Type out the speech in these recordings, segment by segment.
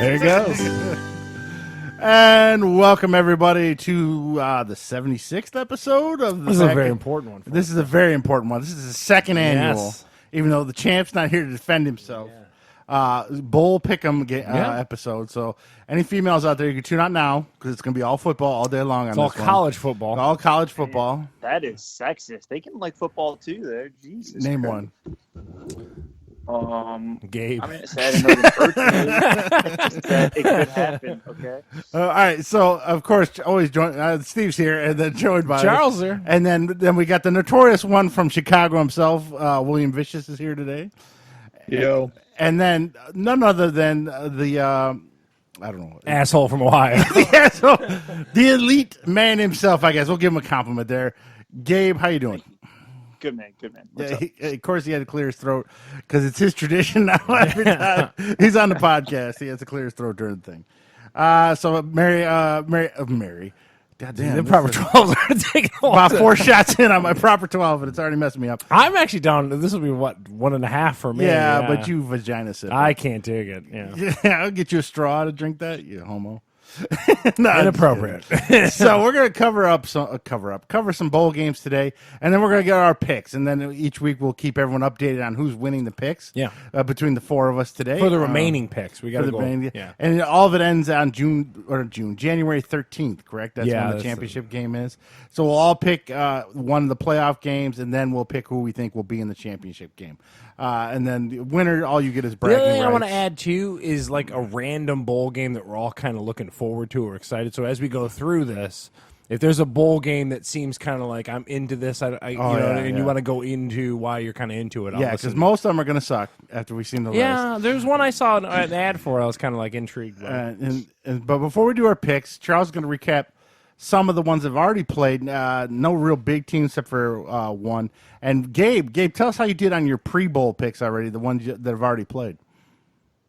There he goes. And welcome, everybody, to the 76th episode of the This is a very important one. This is a very important one. This is the second annual, Yes. even though the champ's not here to defend himself. Bowl Pickem episode. So any females out there, you can tune out now because it's going to be all football all day long. It's all college football. All college football. That is sexist. They can like football too there. Jesus. Name Christ. one. Gabe. I'm going to say I didn't know the person that it could happen, okay? All right. So, of course, always join. Steve's here, and then joined by Charles here. And then we got the notorious one from Chicago himself. William Vicious is here today. Yo. And then none other than the I don't know, Asshole from Ohio. the elite man himself. I guess we'll give him a compliment there. Gabe, how you doing? Good man. What's Yeah, up? of course, he had to clear his throat because it's his tradition now. Every time he's on the podcast, he has to clear his throat during the thing. So Mary. God damn, The proper 12 are taking about 4 shots in on my proper 12, and it's already messing me up. I'm actually down. This will be, 1.5 for me. Yeah, but you vagina sip. I can't dig it. Yeah. Yeah, I'll get you a straw to drink that, you homo. No, Inappropriate. So we're gonna cover some bowl games today, and then we're gonna get our picks, and then each week we'll keep everyone updated on who's winning the picks. Yeah. Between the 4 of us today For the remaining picks, we got to go. Yeah. And all of it ends on January 13th. Correct? That's Yeah, when the that's championship game is. So we'll all pick one of the playoff games, and then we'll pick who we think will be in the championship game. And then the winner, all you get is The bragging other thing I rights. want to add too is like a random bowl game that we're all kind of looking forward to or excited. So as we go through this, if there's a bowl game that seems kind of like I'm into this, you want to go into why you're kind of into it. Yeah, because most of them are going to suck after we've seen the list. Yeah, there's one I saw an ad for. I was kind of like intrigued by. But before we do our picks, Charles is going to recap some of the ones that have already played. No real big teams except for one. And Gabe, tell us how you did on your pre-bowl picks already, the ones that have already played.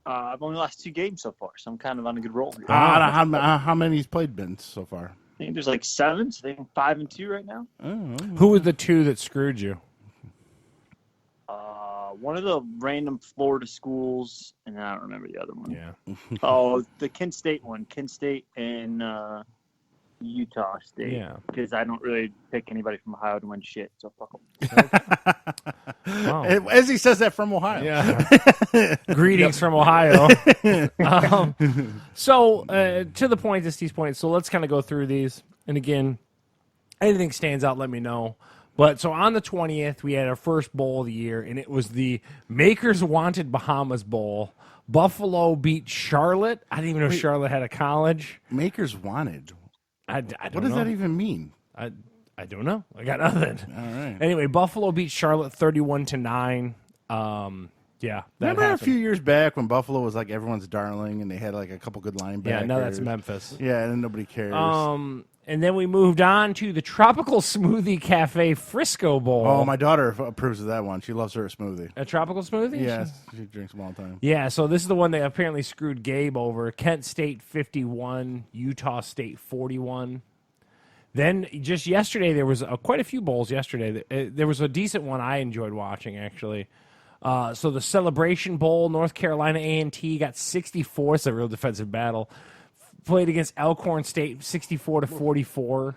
I've only lost 2 games so far, so I'm kind of on a good roll here. How many he's played been so far? I think there's like 7, so I think 5 and 2 right now. Who were the 2 that screwed you? One of the random Florida schools, and I don't remember the other one. Yeah. Oh, the Kent State one. Kent State and Utah State. Yeah. Because I don't really pick anybody from Ohio to win shit, so fuck them. Wow. As he says that from Ohio. Yeah. Greetings from Ohio. So, to the point, to Steve's point, so let's kind of go through these. And again, anything stands out, let me know. But so on the 20th, we had our first bowl of the year, and it was the Makers Wanted Bahamas Bowl. Buffalo beat Charlotte. I didn't even know Charlotte had a college. Makers Wanted. I don't What does know. that even mean? I don't know. I got nothing. All right. Anyway, Buffalo beat Charlotte 31-9. Yeah, that Remember happened. a few years back when Buffalo was like everyone's darling and they had like a couple good linebackers? Yeah, now that's Memphis. Yeah, and nobody cares. And then we moved on to the Tropical Smoothie Cafe Frisco Bowl. Oh, my daughter approves of that one. She loves her smoothie. A tropical smoothie? Yes, she drinks them all the time. Yeah, so this is the one that apparently screwed Gabe over. Kent State 51, Utah State 41. Then just yesterday, there was quite a few bowls yesterday. There was a decent one I enjoyed watching, actually. So the Celebration Bowl, North Carolina A&T got 64. It's a real defensive battle. Played against Elkhorn State 64-44.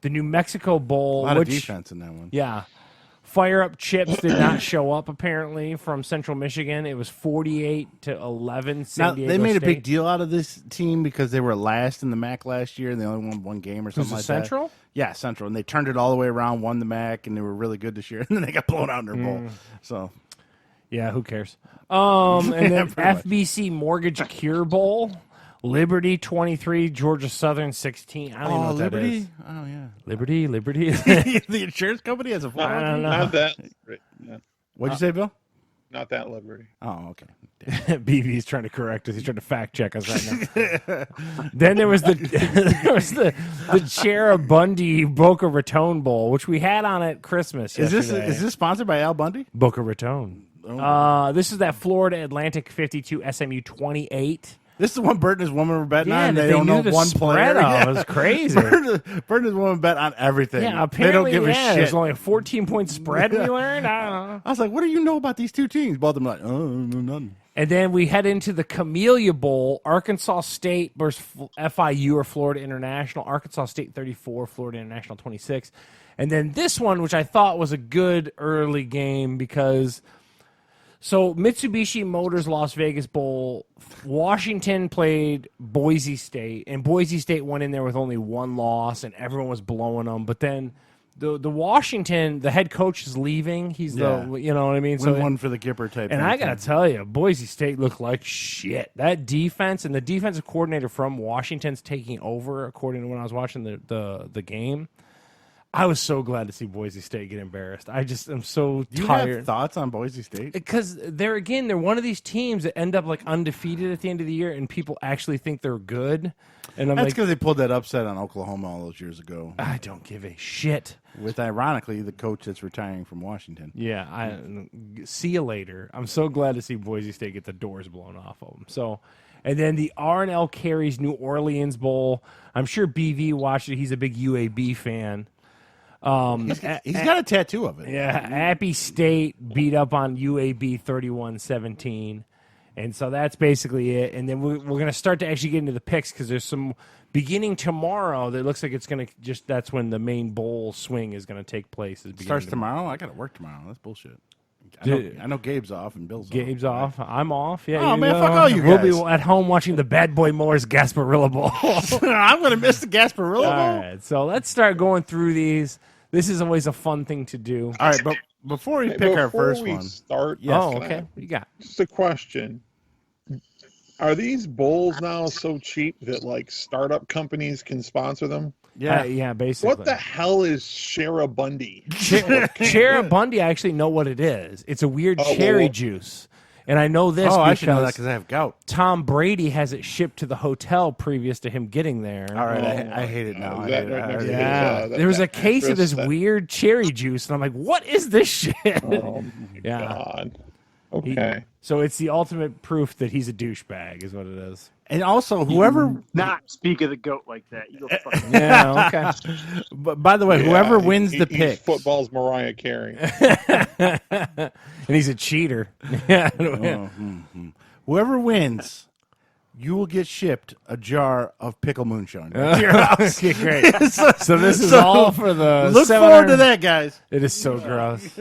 The New Mexico Bowl. A lot of defense in that one. Yeah. Fire Up Chips did not show up, apparently, from Central Michigan. It was 48-11. Now, they made a big deal out of this team because they were last in the MAC last year and they only won one game or something like Central? that. Yeah, Central. And they turned it all the way around, won the MAC, and they were really good this year. And then they got blown out in their bowl. So, yeah, who cares? And then pretty much. FBC Mortgage Cure Bowl. Liberty 23, Georgia Southern 16. I don't even know what Liberty? that is. Oh, yeah. Liberty. The insurance company has a phone. I don't know. Not that. No, What'd you say, Bill? not that Liberty. Oh, okay. BB's trying to correct us. He's trying to fact check us right now. Then there was the Cherubundy Boca Raton Bowl, which we had on at Christmas. Is yesterday. this sponsored by Al Bundy? Boca Raton? This is that Florida Atlantic 52, SMU 28. This is the one Bert and his woman were betting on. they don't knew know the one spread player. of. It was crazy. Bert and his woman bet on everything. Yeah, apparently, they don't give a shit. There's only a 14-point spread we learned. I don't know. I was like, what do you know about these two teams? Both of them like, oh, no, nothing. And then we head into the Camellia Bowl, Arkansas State versus FIU or Florida International. Arkansas State 34, Florida International 26. And then this one, which I thought was a good early game because so Mitsubishi Motors Las Vegas Bowl, Washington played Boise State, and Boise State went in there with only one loss, and everyone was blowing them. But then the Washington, the head coach is leaving. He's the, you know what I mean? Win one for the Gipper type. And I got to tell you, Boise State looked like shit. That defense and the defensive coordinator from Washington's taking over, according to when I was watching the game. I was so glad to see Boise State get embarrassed. I just am so Do you tired. have thoughts on Boise State? Because they're one of these teams that end up like undefeated at the end of the year, and people actually think they're good. And I'm That's like, because they pulled that upset on Oklahoma all those years ago. I don't give a shit. With, ironically, the coach that's retiring from Washington. Yeah, see you later. I'm so glad to see Boise State get the doors blown off of them. So, and then the R&L Carries New Orleans Bowl. I'm sure BV watched it. He's a big UAB fan. He's got a tattoo of it. Yeah, Appy State beat up on UAB 31-17. And so that's basically it. And then we're going to start to actually get into the picks because there's some beginning tomorrow that looks like it's going to that's when the main bowl swing is going to take place. Starts tomorrow? I got to work tomorrow. That's bullshit. I know Gabe's off and Bill's Gabe's off. I'm off. Yeah. Oh, man, fuck all you guys. We'll be at home watching the Bad Boy Moore's Gasparilla Bowl. I'm going to miss the Gasparilla Bowl. All right, so let's start going through these. This is always a fun thing to do. All right, but before we pick our first one. Start, Okay. What you got? Just a question. Are these bowls now so cheap that like startup companies can sponsor them? Yeah. Yeah, basically. What the hell is Sharabundi? Cherabundi, I actually know what it is. It's a weird cherry juice. And I know this I should know that because because I have gout. Tom Brady has it shipped to the hotel previous to him getting there. All right, I hate it now. Yeah, there was a case of this weird cherry juice, and I'm like, what is this shit? Oh, my God. Okay. So it's the ultimate proof that he's a douchebag, is what it is. And also, whoever Not speak of the goat like that. You go fucking Yeah, okay. But by the way, whoever wins the he's pick, football's Mariah Carey. And he's a cheater. Yeah. whoever wins, you will get shipped a jar of pickle moonshine. To your house. Okay, great. So this is all for the Look 700 forward to that, guys. It is so gross.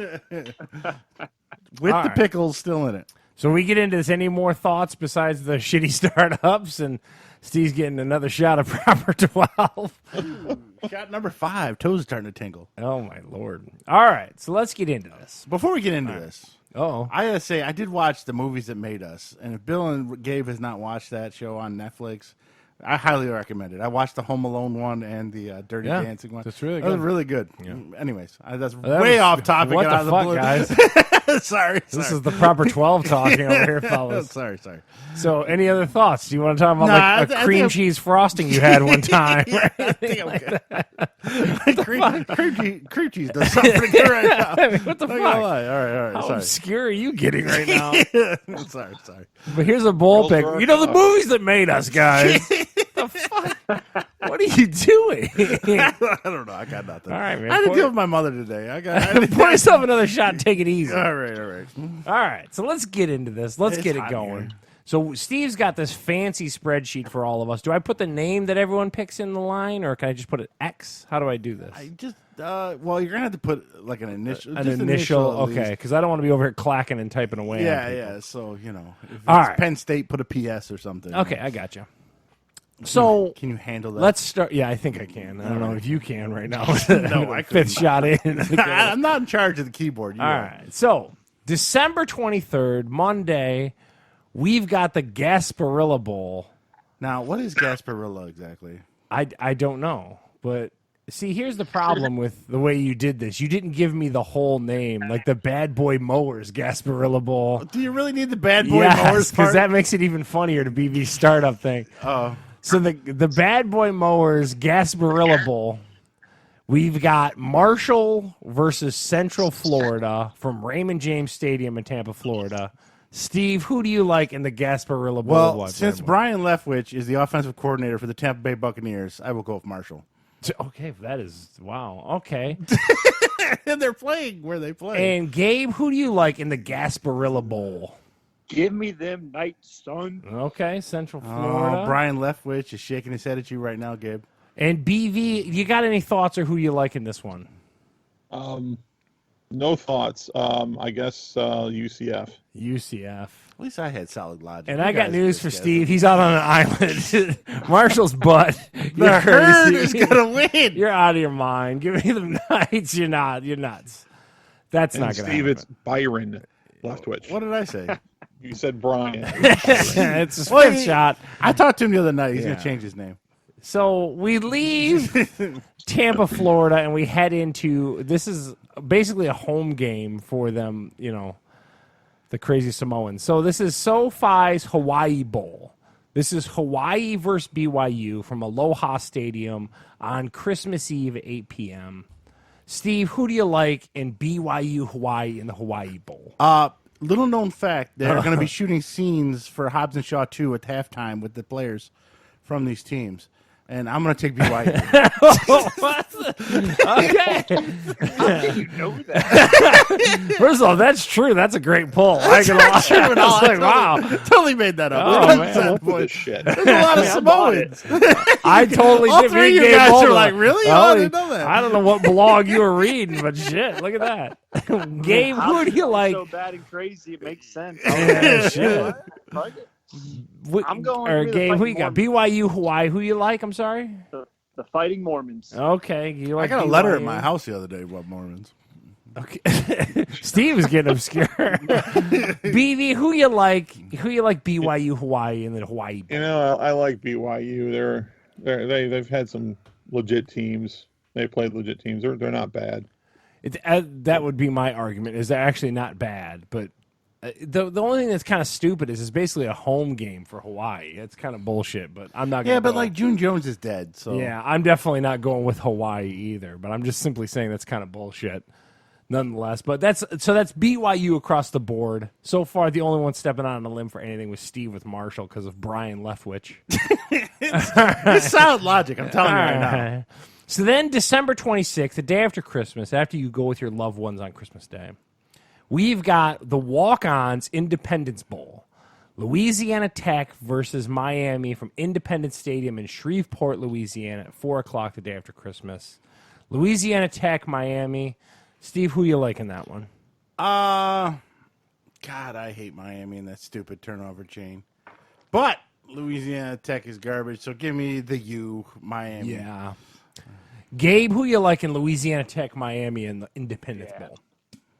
With All the right. pickles still in it. So we get into this. Any more thoughts besides the shitty startups? And Steve's getting another shot of proper 12. Shot number 5. Toes starting to tingle. Oh, my Lord. All right. So let's get into this. Before we get into this, Oh, I gotta say I did watch the movies that made us, and if Bill and Gabe has not watched that show on Netflix, I highly recommend it. I watched the Home Alone one and the Dirty Yeah, Dancing one. that's really That was good. really good. Anyways, that's That way was- off topic. What and out the of fuck, blue. guys? sorry. This is the proper 12 talking over here, fellas. sorry. So any other thoughts? Do you want to talk about Nah, like I a cream think- cheese frosting you had one time? I think I'm good. Cream cheese does something pretty good right now. I mean, what the Not fuck? gonna lie. All right. How Sorry. obscure are you getting right now? sorry. But here's a bowl pick. Girls You know the Rock. movies that made us, guys. The fuck? What are you doing? I don't know. I got nothing. All right, man. I had to Pour- deal with my mother today. I got. Pour yourself another shot and take it easy. All right. All right, so let's get into this. Let's It's get it hot going. here. So Steve's got this fancy spreadsheet for all of us. Do I put the name that everyone picks in the line, or can I just put an X? How do I do this? I just well, you're gonna have to put like an initial. An just initial, at least. okay, because I don't want to be over here clacking and typing away. on Yeah, people. yeah. So if All it's right. Penn State, put a PS or something. Okay, I got you. So Can you handle that? let's start. Yeah, I think I can. I don't know if you can right now. No, I couldn't. Fifth shot in. I'm not in charge of the keyboard. You All are. right. So December 23rd, Monday, we've got the Gasparilla Bowl. Now, what is Gasparilla exactly? I don't know, but see, here's the problem with the way you did this. You didn't give me the whole name, like the Bad Boy Mowers Gasparilla Bowl. Do you really need the bad boy Yes, mowers because part? that makes it even funnier to BB startup thing. Oh, So the Bad Boy Mowers Gasparilla Bowl, we've got Marshall versus Central Florida from Raymond James Stadium in Tampa, Florida. Steve, who do you like in the Gasparilla Bowl? well, one? since Brian Leftwich is the offensive coordinator for the Tampa Bay Buccaneers, I will go with Marshall. Okay, that is wow. Okay, And they're playing where they play. and Gabe, who do you like in the Gasparilla Bowl? Give me them nights, son. Okay, Central Florida. Brian Leftwich is shaking his head at you right now, Gabe. And BV, you got any thoughts or who you like in this one? No thoughts. I guess UCF. UCF. At least I had solid logic. And You I got guys news just for guessed Steve. it. He's out on an island. Marshall's butt. The You're herd crazy. is gonna win. You're out of your mind. Give me the Knights. You're not. You're nuts. That's And not going to Steve, happen. it's Byron Leftwich. What did I say? You said Brian. It's a Well, fifth shot. I talked to him the other night. He's Yeah. gonna change his name. So we leave Tampa, Florida, and we head into this is basically a home game for them, the crazy Samoans. So this is SoFi's Hawaii Bowl. This is Hawaii versus BYU from Aloha Stadium on Christmas Eve at 8 p.m. Steve, who do you like in BYU Hawaii in the Hawaii Bowl? Little known fact: they're going to be shooting scenes for Hobbs and Shaw 2 at halftime with the players from these teams. And I'm going to take BYU. Okay. How did you know that? First of all, that's true. That's a great pull. I ain't gonna lie. I was like, wow. Totally made that up. Oh, man. That's Up with this shit. There's a lot of I bought Samoans. I totally All did. three Me of you and Gabe guys both are were like, really? oh, I didn't know that. I don't know what blog you were reading, but shit, look at that. Gabe, who do you like? So bad and crazy, it makes sense. Yeah, shit. Fuck it. Wh- I'm going or with the Gabe, who you Fighting got? BYU, Hawaii. Who you like? I'm sorry. The Fighting Mormons. Okay, you I like got a letter at BYU? my house the other day about Mormons. Okay. Steve is getting obscure. BV, who you like? Who you like? BYU, Hawaii, and then Hawaii. You know, I like BYU. They've had some legit teams. They played legit teams. They're not bad. That would be my argument. Is they're actually not bad, but the only thing that's kind of stupid is it's basically a home game for Hawaii. It's kind of bullshit, but I'm not. Gonna Yeah, but go. like June Jones is dead, so Yeah, I'm definitely not going with Hawaii either. But I'm just simply saying that's kind of bullshit, nonetheless. But that's BYU across the board so far. The only one stepping out on a limb for anything was Steve with Marshall because of Brian Leftwich. it's sound logic. I'm telling you right now. So then, December 26th, the day after Christmas, after you go with your loved ones on Christmas Day, we've got the Walk-Ons Independence Bowl. Louisiana Tech versus Miami from Independence Stadium in Shreveport, Louisiana at 4 o'clock the day after Christmas. Louisiana Tech, Miami. Steve, who you like in that one? God, I hate Miami and that stupid turnover chain. But Louisiana Tech is garbage, so give me the U, Miami. Yeah. Gabe, who you like in Louisiana Tech, Miami in the Independence Bowl?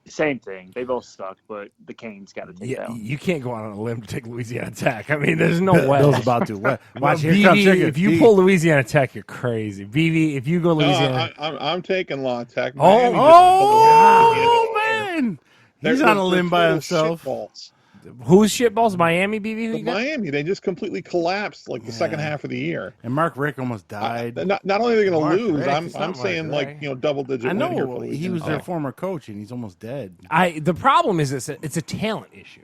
Same thing. They both suck, but the Canes got to take Yeah, that one. you can't go out on a limb to take Louisiana Tech. I mean, there's no way. Bill's about to. Watch, here BV, comes if you pull Louisiana Tech, you're crazy. BV, if you go Louisiana, I'm taking La Tech. Oh, Miami just Oh, pulled it. man. They're- He's on a they're limb by total himself. shitballs. who's shitballs? Miami, BV. Who But you got? Miami, they just completely collapsed like the second half of the year. And Mark Rick almost died. Not only are they going Mark to lose, Rick, I'm it's not I'm Mark saying Rick. like double digit. I win here know for he was Louisiana their Tech. former coach, and he's almost dead. The problem is it's a talent issue.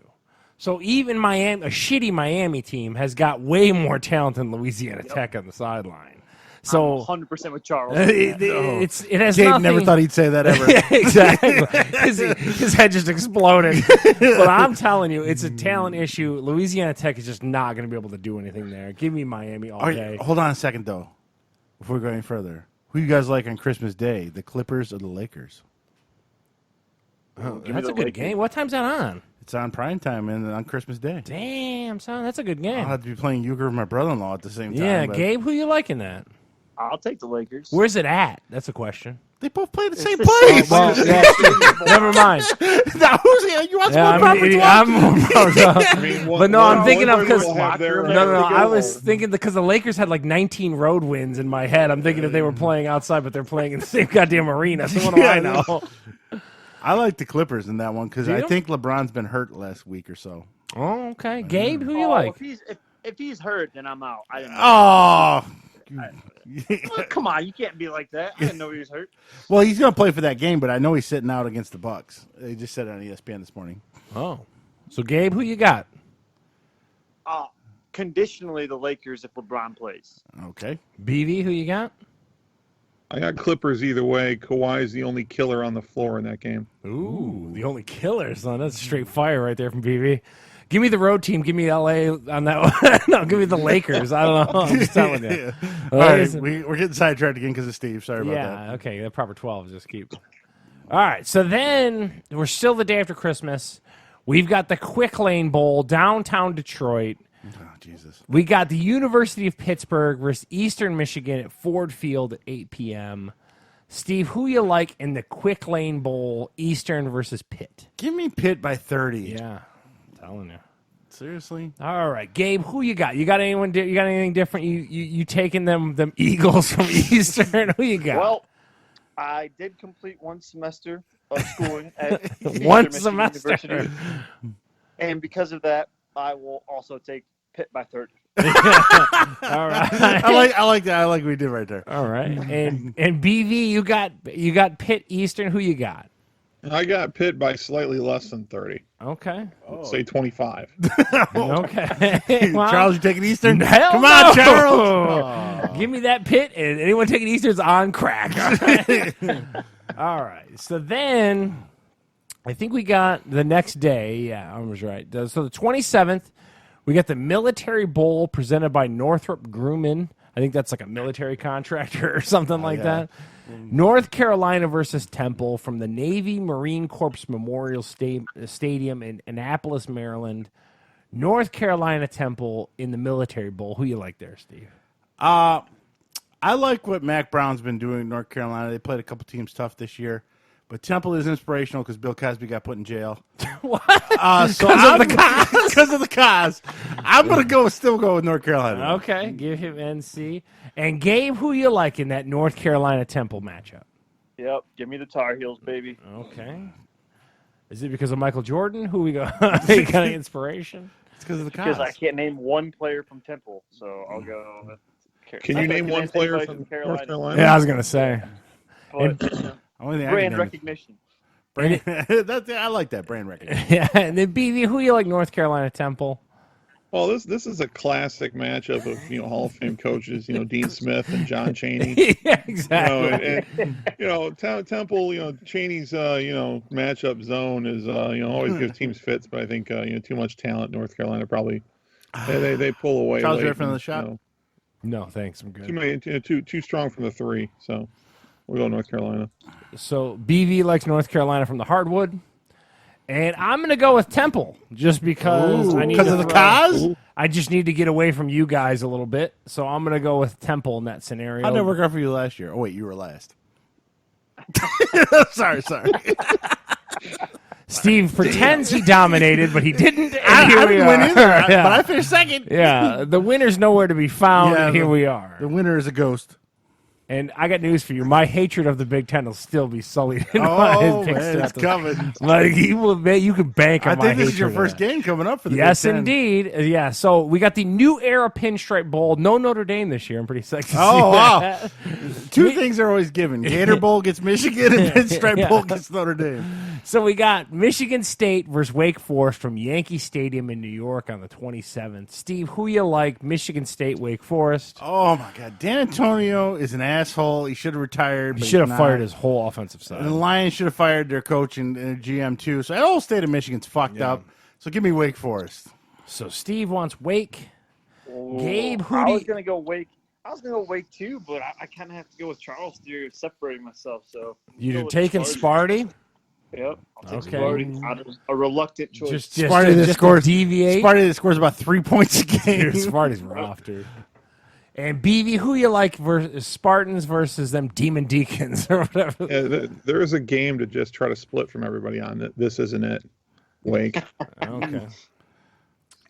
So even Miami, a shitty Miami team, has got way more talent than Louisiana Tech on the sideline. So 100% with Charles. it has Gabe nothing. never thought he'd say that ever. Exactly. His head just exploded. But I'm telling you, it's a talent issue. Louisiana Tech is just not going to be able to do anything there. Give me Miami all day. Hold on a second, though, before we go any further. Who you guys like on Christmas Day, the Clippers or the Lakers? Give me That's the a good Lakers. game. What time's that on? It's on prime time and on Christmas Day. Damn, son, that's a good I'll game. have to be playing euchre with my brother-in-law at the same time. Yeah, but Gabe, who you liking that? I'll take the Lakers. Where's it at? That's a question. They both play the It's same the place. same- Never mind. Now, you want Yeah, some property I'm watch? But no, I'm thinking of because Lakers will have their- no, I their- was thinking because the Lakers had like 19 road wins in my head. I'm thinking if they were playing outside, but they're playing in the same goddamn arena. So what do I know? I like the Clippers in that one because Do I you? think LeBron's been hurt last week or so. Oh, okay. Gabe, who you Oh, like? if he's hurt, then I'm out. I didn't know. Oh, Well, come on, you can't be like that. I didn't know he was hurt. well, he's gonna play for that game, but I know he's sitting out against the Bucks. They just said it on ESPN this morning. Oh, so Gabe, who you got? Conditionally, the Lakers if LeBron plays. Okay, BV, who you got? I got Clippers either way. Kawhi's the only killer on the floor in that game. Ooh, the only killer, son. That's straight fire right there from BV. Give me the road team. Give me LA on that one. No, give me the Lakers. I don't know. I'm just telling you. Yeah. All right, we're getting sidetracked again because of Steve. Sorry about that. Yeah, okay. The proper 12. Just keep. All right. So then we're still the day after Christmas. We've got the Quick Lane Bowl, downtown Detroit. Oh, Jesus. We got the University of Pittsburgh versus Eastern Michigan at Ford Field at 8 p.m. Steve, who you like in the Quick Lane Bowl, Eastern versus Pitt? Give me Pitt by 30. Yeah, I'm telling you. Seriously? All right, Gabe, who you got? You got anyone? You got anything different? You taking them Eagles from Eastern? Who you got? Well, I did complete one semester of schooling at One Eastern Michigan semester. University, and because of that, I will also take Pitt by 30. All right. I like that. I like what we did right there. All right, and BV, you got Pitt Eastern. Who you got? I got Pitt by slightly less than 30. Okay. Let's say 25. Okay. Well, Charles, you taking Eastern? hell Come no. on, Charles. Give me that Pitt, and anyone taking Eastern's on crack. All right. So then, I think we got the next day. Yeah, I was right. So the 27th, we got the Military Bowl presented by Northrop Grumman. I think that's like a military contractor or something like that. North Carolina versus Temple from the Navy Marine Corps Memorial Stadium in Annapolis, Maryland. North Carolina Temple in the Military Bowl. Who you like there, Steve? I like what Mac Brown's been doing in North Carolina. They played a couple teams tough this year. But Temple is inspirational because Bill Cosby got put in jail. What? Because of the cause. I'm going to still go with North Carolina. Okay, give him NC. And Gabe, who you like in that North Carolina Temple matchup? Yep, give me the Tar Heels, baby. Okay. Is it because of Michael Jordan? Who we got? Any kind of inspiration? It's because of the Because cause. I can't name one player from Temple, so I'll go with Can you name one player from North Carolina? Yeah, I was gonna say. But, Only thing I can brand name is- recognition. I like that brand recognition. Yeah, and then BV, who you like North Carolina Temple? Well, this is a classic matchup of Hall of Fame coaches, Dean Smith and John Chaney. Yeah, exactly. Temple, Chaney's matchup zone is always gives teams fits, but I think too much talent. North Carolina probably they pull away. Charles, late you ready for and, another shot? No, thanks. I'm Too good. many, too strong from the three, so we'll go North Carolina. So BV likes North Carolina from the hardwood. And I'm going to go with Temple just because I need Because to of the throw- cause? I just need to get away from you guys a little bit. So I'm going to go with Temple in that scenario. How'd that work out for you last year? Oh, wait, you were last. sorry. Steve pretends he dominated, but he didn't. And I here we didn't are. win either, Yeah. but I finished second. Yeah, the winner's nowhere to be found, Yeah, and here the- we are. The winner is a ghost. And I got news for you. My hatred of the Big Ten will still be sullied in Oh, my picks man, throughout it's the- coming. Like, you can bank on I my think this is your hatred of first that. game coming up for the Yes, Big Ten. indeed. Yeah, so we got the New Era Pinstripe Bowl. No Notre Dame this year. I'm pretty psyched to Oh, see wow. that. Two things are always given. Gator Bowl gets Michigan and Pinstripe Yeah. Bowl gets Notre Dame. So we got Michigan State versus Wake Forest from Yankee Stadium in New York on the 27th. Steve, who you like? Michigan State, Wake Forest. Oh, my God. Dan Antonio is an asshole. He should have retired. He but should have he's fired not. his whole offensive side. And the Lions should have fired their coach and their GM, too. So the whole state of Michigan's fucked up. So give me Wake Forest. So Steve wants Wake. Oh, Gabe, who I do was you- gonna go Wake. I was gonna go Wake too, but I kind of have to go with Charles here, separating myself. So You're go with taking Sparty. Sparty? Yep, I'll take Okay. Sparty. Out of a reluctant choice. Just Sparty that to scores- deviate. Sparty that scores about 3 points a game. Dude, Sparty's rough, dude. And BV, who you like versus Spartans versus them Demon Deacons or whatever? Yeah, there is a game to just try to split from everybody on it. This isn't it. Wake. Okay.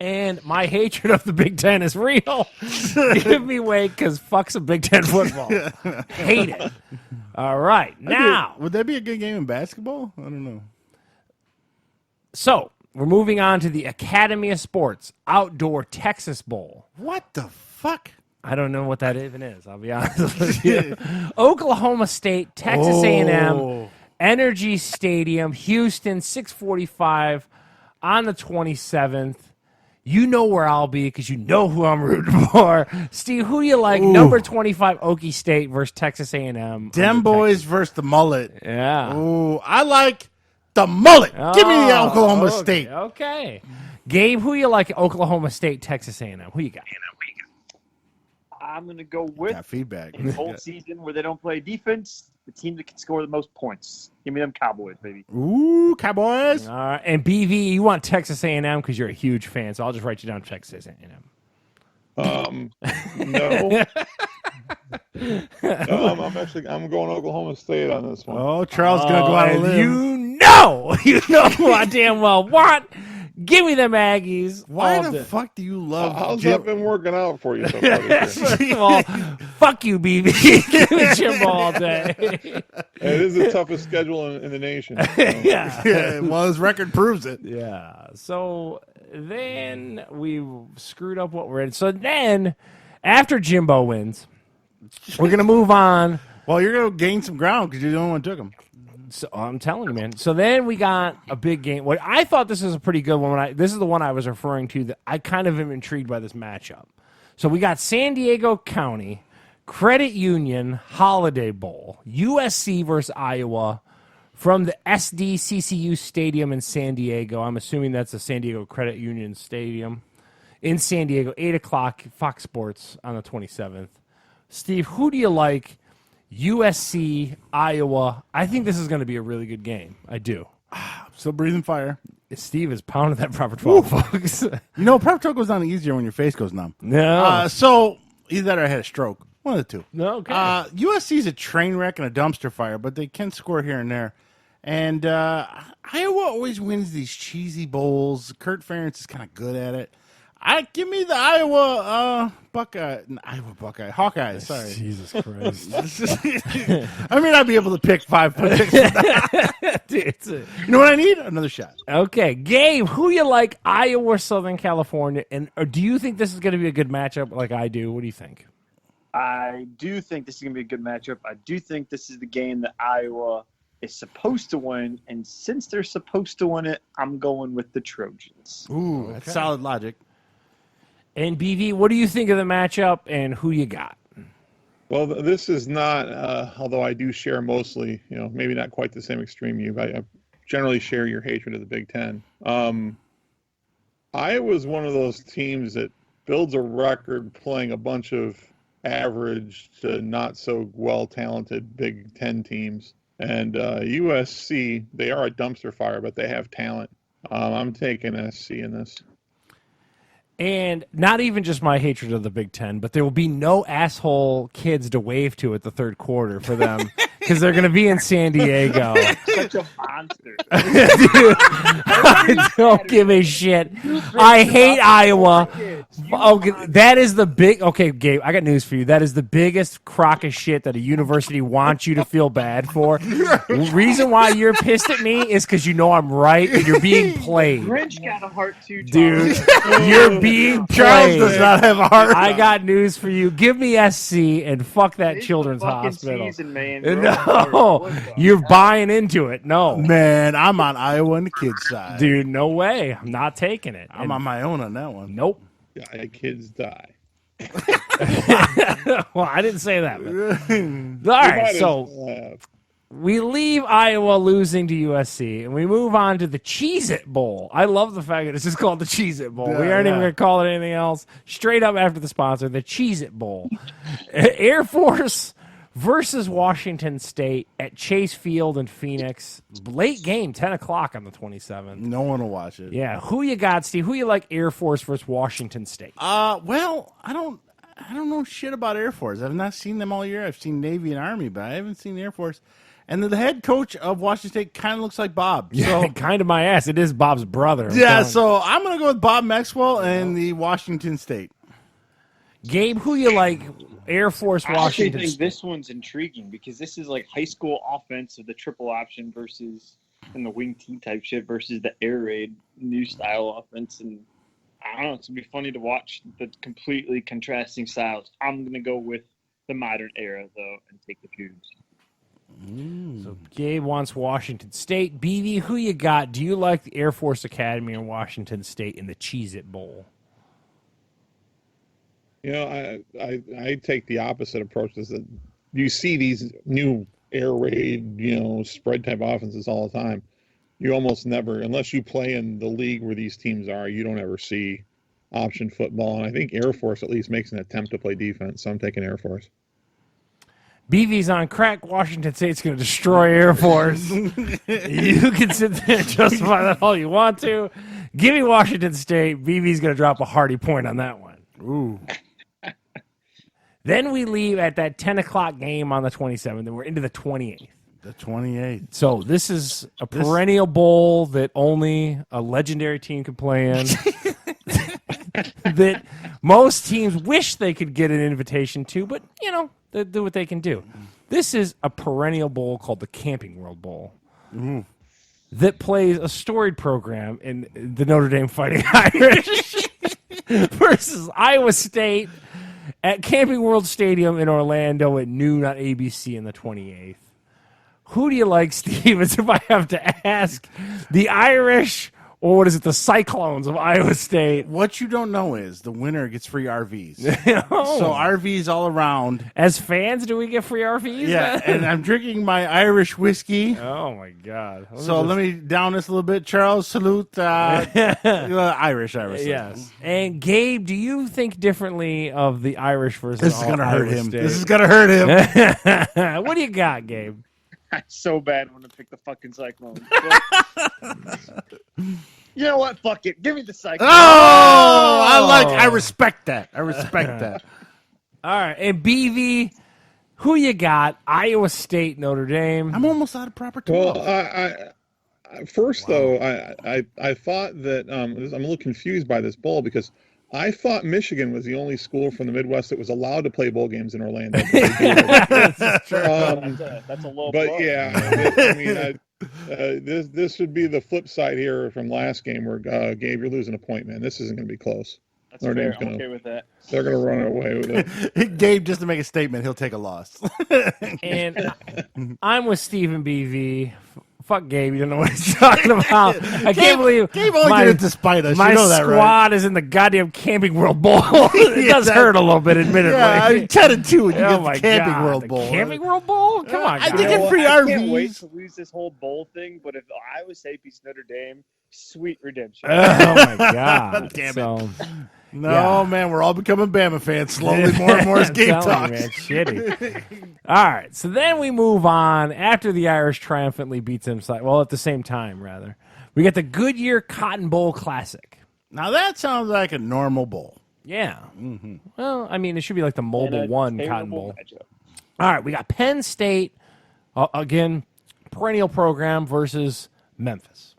And my hatred of the Big Ten is real. Give me Wake because fuck some Big Ten football. Hate it. All right. Now, Would that be a good game in basketball? I don't know. so we're moving on to the Academy of Sports Outdoor Texas Bowl. What the fuck? I don't know what that even is. I'll be honest with you. Oklahoma State, Texas A&M, Oh. Energy Stadium, Houston, 6:45 on the 27th. You know where I'll be because you know who I'm rooting for. Steve, who you like? Ooh. Number 25, Okie State versus Texas A&M. Dem boys versus the mullet. Yeah. Ooh, I like The mullet. Give me the Oklahoma okay, State. Okay. Gabe, who you like? Oklahoma State, Texas A&M. Who you got? I'm going to go with Got feedback. a whole season where they don't play defense, the team that can score the most points. Give me them Cowboys, baby. Ooh, Cowboys. All right. And BV, you want Texas A&M because you're a huge fan, so I'll just write you down Texas A&M. No. I'm going Oklahoma State on this one. Oh, Charles gonna go out and live. You know who I damn well want. Give me them Aggies. Why the fuck do you love? How's Jim? that been working out for you so far this year? Well, fuck you, BB. Give me Jimbo all day. It is the toughest schedule in the nation. So. Yeah, well, his record proves it. Yeah. So then we screwed up what we're in. So then, after Jimbo wins, we're gonna move on. Well, you're gonna gain some ground because you're the only one who took him. So I'm telling you, man. So then we got a big game. What I thought this was a pretty good one. This is the one I was referring to. That I kind of am intrigued by this matchup. So we got San Diego County, Credit Union Holiday Bowl, USC versus Iowa, from the SDCCU Stadium in San Diego. I'm assuming that's the San Diego Credit Union Stadium in San Diego. 8:00, Fox Sports on the 27th. Steve, who do you like? USC, Iowa. I think this is going to be a really good game. I do. Still breathing fire. Steve is pounding that proper 12, folks. You know, prep talk goes down easier when your face goes numb. No. So either that or I had a stroke. One of the two. No, okay. USC's a train wreck and a dumpster fire, but they can score here and there. And Iowa always wins these cheesy bowls. Kurt Ferentz is kind of good at it. Give me the Iowa Hawkeyes. Sorry, Jesus Christ. I may not be able to pick 5 picks. You know what I need? Another shot. Okay, Gabe, who you like, Iowa or Southern California? And or do you think this is going to be a good matchup like I do? What do you think? I do think this is going to be a good matchup. I do think this is the game that Iowa is supposed to win. And since they're supposed to win it, I'm going with the Trojans. Ooh, that's solid logic. And BV, what do you think of the matchup and who you got? Well, this is not, although I do share mostly, maybe not quite the same extreme you, but I generally share your hatred of the Big Ten. Iowa's one of those teams that builds a record playing a bunch of average to not so well-talented Big Ten teams. And USC, they are a dumpster fire, but they have talent. I'm taking SC in this. And not even just my hatred of the Big Ten, but there will be no asshole kids to wave to at the third quarter for them because they're going to be in San Diego. Such a monster. Dude, I don't give a shit. I hate Iowa. Okay, that is the big. Okay, Gabe, I got news for you. That is the biggest crock of shit that a university wants you to feel bad for. Reason why you're pissed at me is because you know I'm right and you're being played. Grinch got a heart too, Dude, you're being Charles played. does not have a heart. I got news for you. Give me SC and fuck that It's children's the fucking hospital. Season, man. No, you're buying into it. No, Man, I'm on Iowa and the kids' side. dude, no way. I'm not taking it. I'm on my own on that one. Nope. Kids die. Well, I didn't say that. But. All right, so we leave Iowa losing to USC, and we move on to the Cheez-It Bowl. I love the fact that it's just called the Cheez-It Bowl. We aren't even going to call it anything else. Straight up after the sponsor, the Cheez-It Bowl. Air Force versus Washington State at Chase Field in Phoenix. Late game, 10 o'clock on the 27th. No one will watch it. Yeah, who you got, Steve? Who you like, Air Force versus Washington State? Well, I don't know shit about Air Force. I've not seen them all year. I've seen Navy and Army, but I haven't seen the Air Force. And the head coach of Washington State kind of looks like Bob. Yeah, So, kind of my ass. It is Bob's brother. so I'm going to go with Bob Maxwell and the Washington State. Gabe, who you like, Air Force, I actually Washington think State? this one's intriguing because this is like high school offense of the triple option versus and the wing T type shit versus the air raid new style offense. And I don't know, it's going to be funny to watch the completely contrasting styles. I'm going to go with the modern era, though, and take the Cougs. So Gabe wants Washington State. BV, who you got? Do you like the Air Force Academy or Washington State in the Cheez-It Bowl? I take the opposite approach. Is that you see these new air raid, spread type offenses all the time. you almost never, unless you play in the league where these teams are, you don't ever see option football. And I think Air Force at least makes an attempt to play defense, so I'm taking Air Force. BV's on crack. Washington State's going to destroy Air Force. You can sit there and justify that all you want to. Give me Washington State. BV's going to drop a hearty point on that one. Ooh. Then we leave at that 10 o'clock game on the 27th, and we're into the 28th. The 28th. So this is a perennial bowl that only a legendary team could play in. That most teams wish they could get an invitation to, but, you know, they do what they can do. This is a perennial bowl called the Camping World Bowl that plays a storied program in the Notre Dame Fighting Irish versus Iowa State at Camping World Stadium in Orlando at noon on ABC in the 28th. Who do you like, Stevens, if I have to ask? The Irish, or what is it, the Cyclones of Iowa State? What you don't know is the winner gets free RVs. Oh. So RVs all around. As fans, do we get free RVs? Yeah, and I'm drinking my Irish whiskey. Oh, my God. Let me down this a little bit. Charles, salute. Irish. Yes. And Gabe, do you think differently of the Irish versus This is going to hurt Iowa him. State? This is going to hurt him. What do you got, Gabe? I so bad want to pick the fucking Cyclones. You know what? Fuck it. Give me the Cyclones. I respect that. I respect that. All right. And BV, who you got? Iowa State, Notre Dame. I'm almost out of proper 12. Well, though, I thought that I'm a little confused by this bowl because I thought Michigan was the only school from the Midwest that was allowed to play bowl games in Orlando. That's a low but blow. yeah, I mean, this would be the flip side here from last game where Gabe, you're losing a point, man. This isn't going to be close. That's fair. I'm okay with that. They're going to run away with it. Gabe, just to make a statement, he'll take a loss. And I'm with Stephen BV. Fuck Gabe, you don't know what he's talking about. I can't believe Gabe only did it to spite us. My you know that, squad right? is in the goddamn Camping World Bowl. It does hurt a little bit, admittedly. Yeah, I'm 10-2 when you Oh get my the Camping God, World the Bowl. Camping World Bowl? Come on, I guys. think it's free I can't RVs. wait to lose this whole bowl thing, but if Iowa State beats Notre Dame, sweet redemption. Oh my God! Damn it. So, No, man, we're all becoming Bama fans slowly more and more as I'm game telling talks. you, man, shitty. All right, so then we move on after the Irish triumphantly beats them. Well, at the same time, rather, we get the Goodyear Cotton Bowl Classic. Now that sounds like a normal bowl. Yeah. Well, I mean, it should be like the Mobile One Cotton Bowl. Matchup. All right, we got Penn State again, perennial program versus Memphis.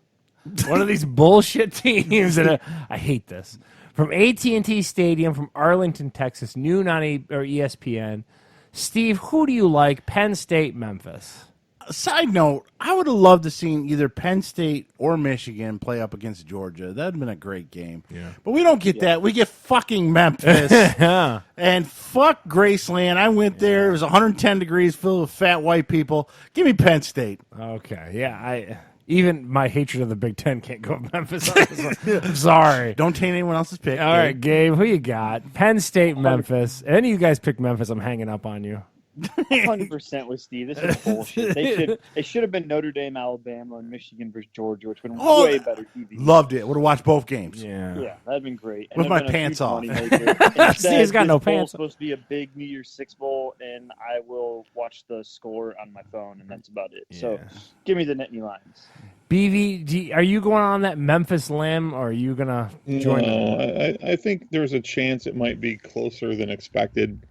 One of these bullshit teams that I hate this. From AT&T Stadium from Arlington, Texas, noon on ESPN. Steve, who do you like? Penn State, Memphis. Side note, I would have loved to seen either Penn State or Michigan play up against Georgia. That would have been a great game. Yeah. But we don't get that. We get fucking Memphis. Yeah. And fuck Graceland. I went there. It was 110 degrees filled with fat white people. Give me Penn State. Okay. Yeah. Even my hatred of the Big Ten can't go with Memphis. I'm sorry. Don't taint anyone else's pick. All right, Gabe, who you got? Penn State, Memphis. Any of you guys pick Memphis, I'm hanging up on you. 100% with Steve. This is bullshit. It should have been Notre Dame, Alabama, and Michigan versus Georgia, which would have been way better TV. Loved it. Would have watched both games. Yeah. That'd been great. With And my it'd been a pants huge off. moneymaker. Steve's got Instead, no this bowl's pants. supposed to be a big New Year's Six bowl, and I will watch the score on my phone, and that's about it. So give me the Nittany Lions. BV, are you going on that Memphis limb, or are you going to join them? No, I think there's a chance it might be closer than expected,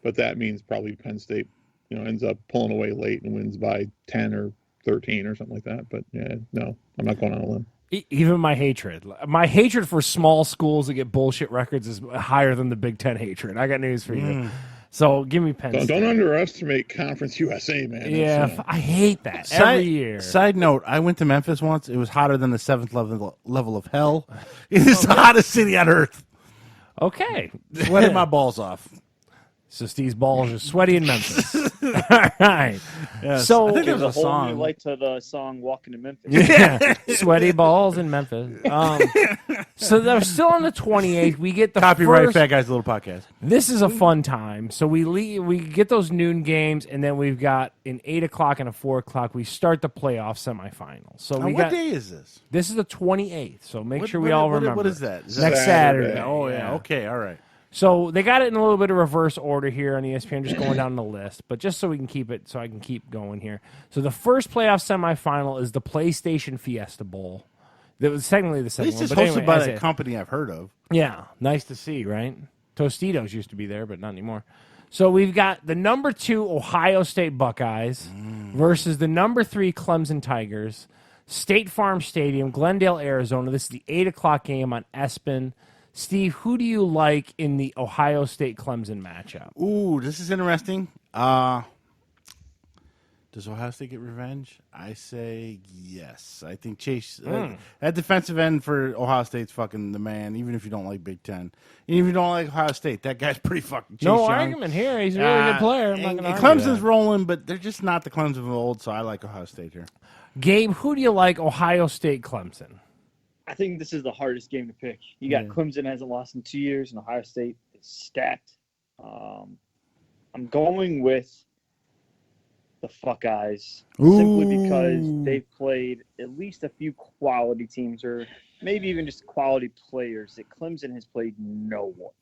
but that means probably Penn State, ends up pulling away late and wins by 10 or 13 or something like that. But yeah, no, I'm not going on a limb. Even my hatred for small schools that get bullshit records is higher than the Big Ten hatred. I got news for you. So give me Penn State. Don't underestimate Conference USA, man. Yeah, I hate that every year. Side note, I went to Memphis once. It was hotter than the 7th level of hell. It is the hottest city on earth. Okay. Sweating my balls off. So Steve's balls are sweaty in Memphis. All right. Yes. So I think There's there's a a whole new song. light to the song "Walking to Memphis." yeah, sweaty balls in Memphis. So they're still on the 28th. We get the Copyright first. Fat Guys Little Podcast. This is a fun time. So we get those noon games, and then we've got an 8 o'clock and a 4 o'clock. We start the playoff semifinals. So Now, we what got day is this? this is the 28th. So make What- sure we what- all what- remember. What is that? Is that Next Saturday. Oh, yeah. Yeah. Okay. All right. So they got it in a little bit of reverse order here on ESPN, just going down the list, but just so we can keep it, so I can keep going here. So the first playoff semifinal is the PlayStation Fiesta Bowl. That was technically the At second least one, it's but hosted anyway, by as a it- company I've heard of. yeah, nice to see, right? Tostitos used to be there, but not anymore. So we've got the number 2 Ohio State Buckeyes versus the number 3 Clemson Tigers, State Farm Stadium, Glendale, Arizona. This is the 8 o'clock game on ESPN. Steve, who do you like in the Ohio State Clemson matchup? Ooh, this is interesting. Does Ohio State get revenge? I say yes. I think Chase, that defensive end for Ohio State's fucking the man, even if you don't like Big Ten. Even if you don't like Ohio State, that guy's pretty fucking Chase No Young. argument here. He's a really good player. I'm not and going to argue Clemson's that. rolling, but they're just not the Clemson of old, so I like Ohio State here. Gabe, who do you like Ohio State Clemson? I think this is the hardest game to pick. You got Clemson hasn't lost in 2 years, and Ohio State is stacked. I'm going with the Buckeyes simply because they've played at least a few quality teams, or maybe even just quality players that Clemson has played no one.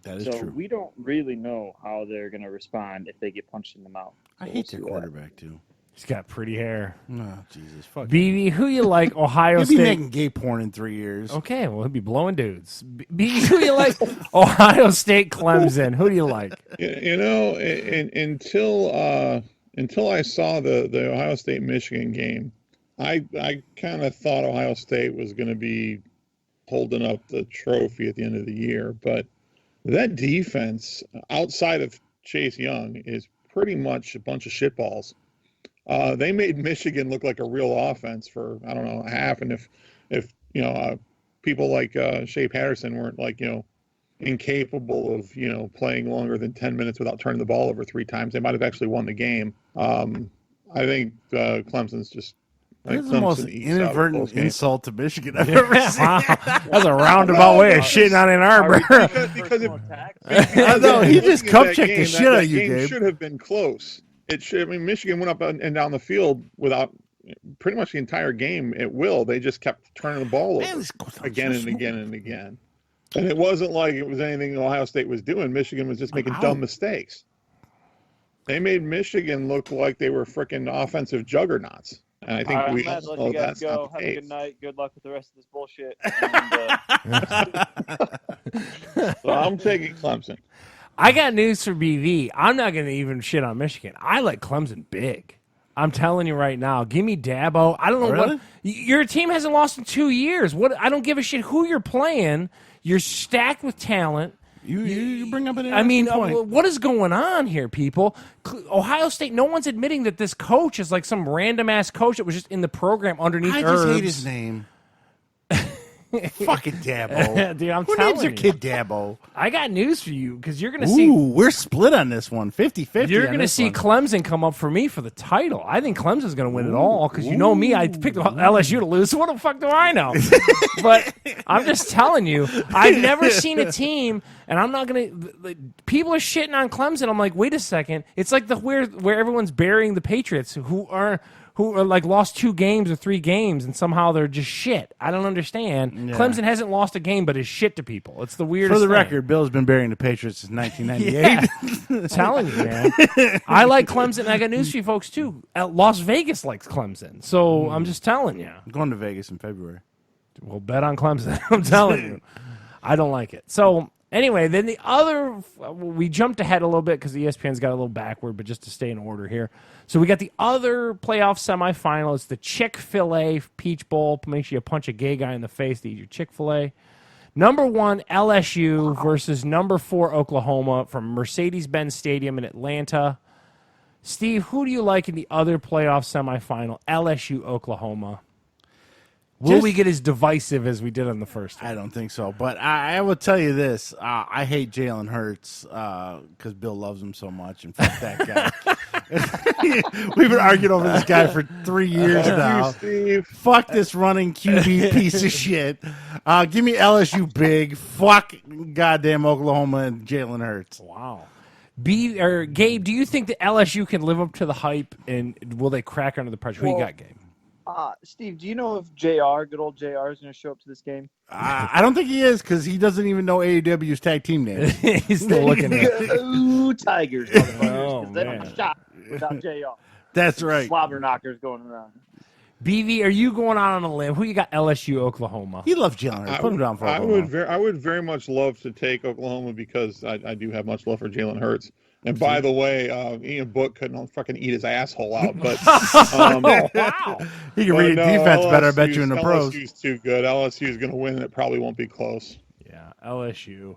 That is So true. we don't really know how they're going to respond if they get punched in the mouth. I So hate we'll their see what quarterback, too. He's got pretty hair. Oh, Jesus. Fuck. BB, who you like Ohio He'll be State? making gay porn in 3 years. Okay, well, he'll be blowing dudes. BB, who you like Ohio State Clemson? Who do you like? You know, until I saw the Ohio State Michigan game, I kind of thought Ohio State was going to be holding up the trophy at the end of the year, but that defense outside of Chase Young is pretty much a bunch of shitballs. They made Michigan look like a real offense for, I don't know, a half. And if you know, people like Shea Patterson weren't like, you know, incapable of, you know, playing longer than 10 minutes without turning the ball over 3 times, they might have actually won the game. I think Clemson's just. This is the most inadvertent insult to Michigan I've ever seen. Wow, that's a roundabout way of shitting on Ann Arbor. Because I know, he just cup checked the shit out of you, game Gabe. should have been close. It should. I mean, Michigan went up and down the field without pretty much the entire game at will. They just kept turning the ball over again and again and again. And it wasn't like it was anything Ohio State was doing. Michigan was just making dumb mistakes. They made Michigan look like they were freaking offensive juggernauts. And I think we let all you know guys that's go. not the Have a case. good night. Good luck with the rest of this bullshit. And, So I'm taking Clemson. I got news for BV. I'm not going to even shit on Michigan. I like Clemson big. I'm telling you right now. Give me Dabo. I don't know Really? what your team hasn't lost in 2 years. What? I don't give a shit who you're playing. You're stacked with talent. You bring up an I mean, interesting point. what is going on here, people? Ohio State. No one's admitting that this coach is like some random ass coach that was just in the program underneath. I just hate Herbs. his name. Fucking Dabo. Dude, I'm Who telling names their you. kid Dabo? I got news for you because you're going to Ooh, see. we're split on this one. 50-50. You're on going to this see one. Clemson come up for me for the title. I think Clemson's going to win it all because you know me. I picked LSU to lose. So what the fuck do I know? But I'm just telling you, I've never seen a team, and I'm not going to. People are shitting on Clemson. I'm like, wait a second. It's like the where everyone's burying the Patriots who are like lost 2 games or 3 games, and somehow they're just shit. I don't understand. Yeah. Clemson hasn't lost a game, but is shit to people. It's the weirdest For the thing. record, Bill's been burying the Patriots since 1998. I'm telling you, man. I like Clemson. And I got news for you folks, too. Las Vegas likes Clemson. So I'm just telling you. I'm going to Vegas in February. Well, bet on Clemson. I'm telling you. I don't like it. So anyway, then the other, we jumped ahead a little bit because ESPN's got a little backward, but just to stay in order here. So we got the other playoff semifinal. It's the Chick-fil-A Peach Bowl. Make sure you punch a gay guy in the face to eat your Chick-fil-A. Number 1, LSU versus number 4, Oklahoma from Mercedes-Benz Stadium in Atlanta. Steve, who do you like in the other playoff semifinal? LSU, Oklahoma. Will we get as divisive as we did on the first one? I don't think so, but I will tell you this: I hate Jalen Hurts because Bill loves him so much, and fuck that guy. We've been arguing over this guy for 3 years now. Steve. Fuck this running QB piece of shit. Give me LSU big. Fuck goddamn Oklahoma and Jalen Hurts. Wow. Gabe, do you think that LSU can live up to the hype, and will they crack under the pressure? Who you got, Gabe? Steve, do you know if good old JR, is going to show up to this game? I don't think he is because he doesn't even know AEW's tag team name. He's still looking at it. Ooh, Tigers, motherfuckers. Oh, 'cause they don't man. have a shot without JR. That's right. Slobber knockers going around. BV, are you going out on a limb? Who you got? LSU, Oklahoma. He loves Jalen Hurts. Put him down for I Oklahoma. would very much love to take Oklahoma because I do have much love for Jalen Hurts. And by the way, Ian Book couldn't fucking eat his asshole out, but Wow. He can read defense better, I bet you, in the pros. LSU's too good. LSU is going to win, and it probably won't be close. Yeah, LSU.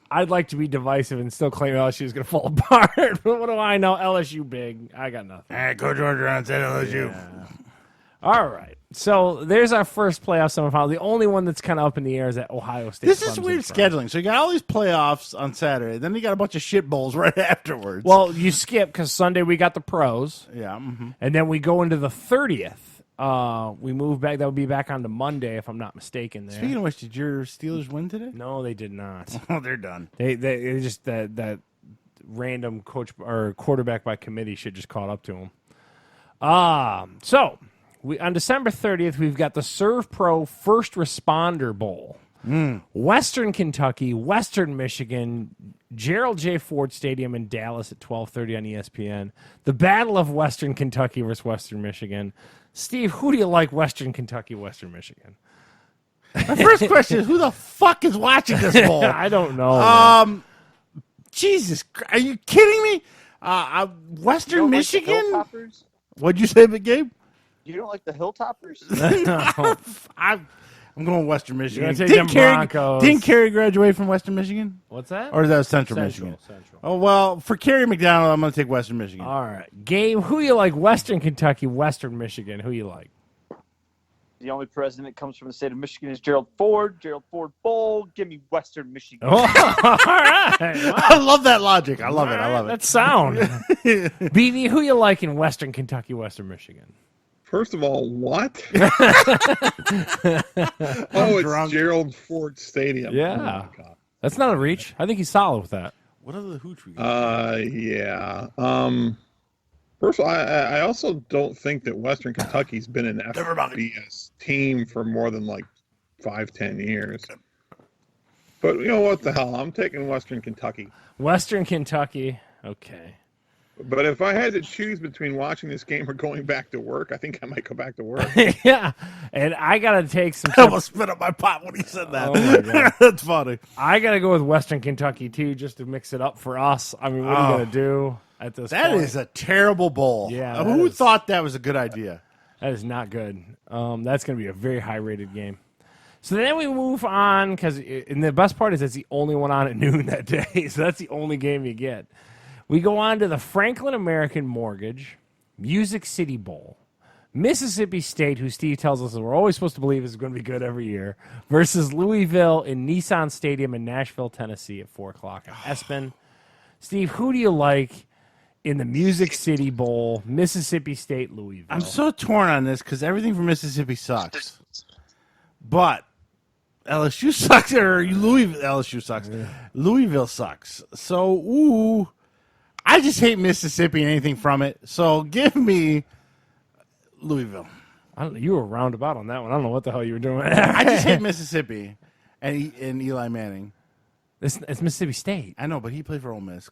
I'd like to be divisive and still claim LSU is going to fall apart, but what do I know? LSU big. I got nothing. All right, Coach Orgeron said LSU. Yeah. All right. So there's our first playoff semifinal. The only one that's kind of up in the air is that Ohio State. This is Clemson weird Pro. scheduling. So you got all these playoffs on Saturday, then you got a bunch of shit bowls right afterwards. Well, you skip because Sunday we got the pros, yeah. Mm-hmm. and then we go into the 30th. We move back. That would be back onto Monday, if I'm not mistaken. There. Speaking of which, did your Steelers win today? No, they did not. Oh, they're done. They just that random coach or quarterback by committee should just caught up to him. So on December 30th, we've got the Serve Pro First Responder Bowl. Western Kentucky, Western Michigan, Gerald J. Ford Stadium in Dallas at 12:30 on ESPN. The Battle of Western Kentucky versus Western Michigan. Steve, who do you like, Western Kentucky, Western Michigan? My first question is, who the fuck is watching this bowl? I don't know. Jesus, are you kidding me? Western Michigan? Like the Hilltoppers? What'd you say, Gabe? You don't like the Hilltoppers? I'm going Western Michigan. You're gonna take them Broncos. Didn't Kerry graduate from Western Michigan? What's that? Or is that Central Michigan? Central. Oh, well, for Kerry McDonald, I'm going to take Western Michigan. All right. Gabe, who you like, Western Kentucky, Western Michigan? Who you like? The only president that comes from the state of Michigan is Gerald Ford. Gerald Ford Bowl. Give me Western Michigan. Oh, all right. Wow. I love that logic. I love it. I love it. That's sound. BB, who you like in Western Kentucky, Western Michigan? First of all, what? It's drunk. Gerald Ford Stadium. Yeah. Oh, my God. That's not a reach. I think he's solid with that. What other hooch we got? Yeah. First of all, I also don't think that Western Kentucky's been an FBS team for more than like 5-10 years. But you know what the hell? I'm taking Western Kentucky. Western Kentucky. Okay. But if I had to choose between watching this game or going back to work, I think I might go back to work. Yeah. And I got to take some. I almost spit up my pot when he said that. Oh, my God. That's funny. I got to go with Western Kentucky, too, just to mix it up for us. I mean, what are you going to do at this That point? is a terrible bowl. Yeah, Who that is. thought that was a good idea? That is not good. That's going to be a very high-rated game. So then we move on, and the best part is it's the only one on at noon that day, so that's the only game you get. We go on to the Franklin American Mortgage, Music City Bowl, Mississippi State, who Steve tells us we're always supposed to believe is going to be good every year, versus Louisville in Nissan Stadium in Nashville, Tennessee at 4 o'clock at Espen. Steve, who do you like in the Music City Bowl, Mississippi State, Louisville? I'm so torn on this because everything from Mississippi sucks. But LSU sucks, or LSU sucks. Yeah. Louisville sucks. So, I just hate Mississippi and anything from it. So give me Louisville. You were roundabout on that one. I don't know what the hell you were doing. I just hate Mississippi and Eli Manning. It's Mississippi State. I know, but he played for Ole Miss.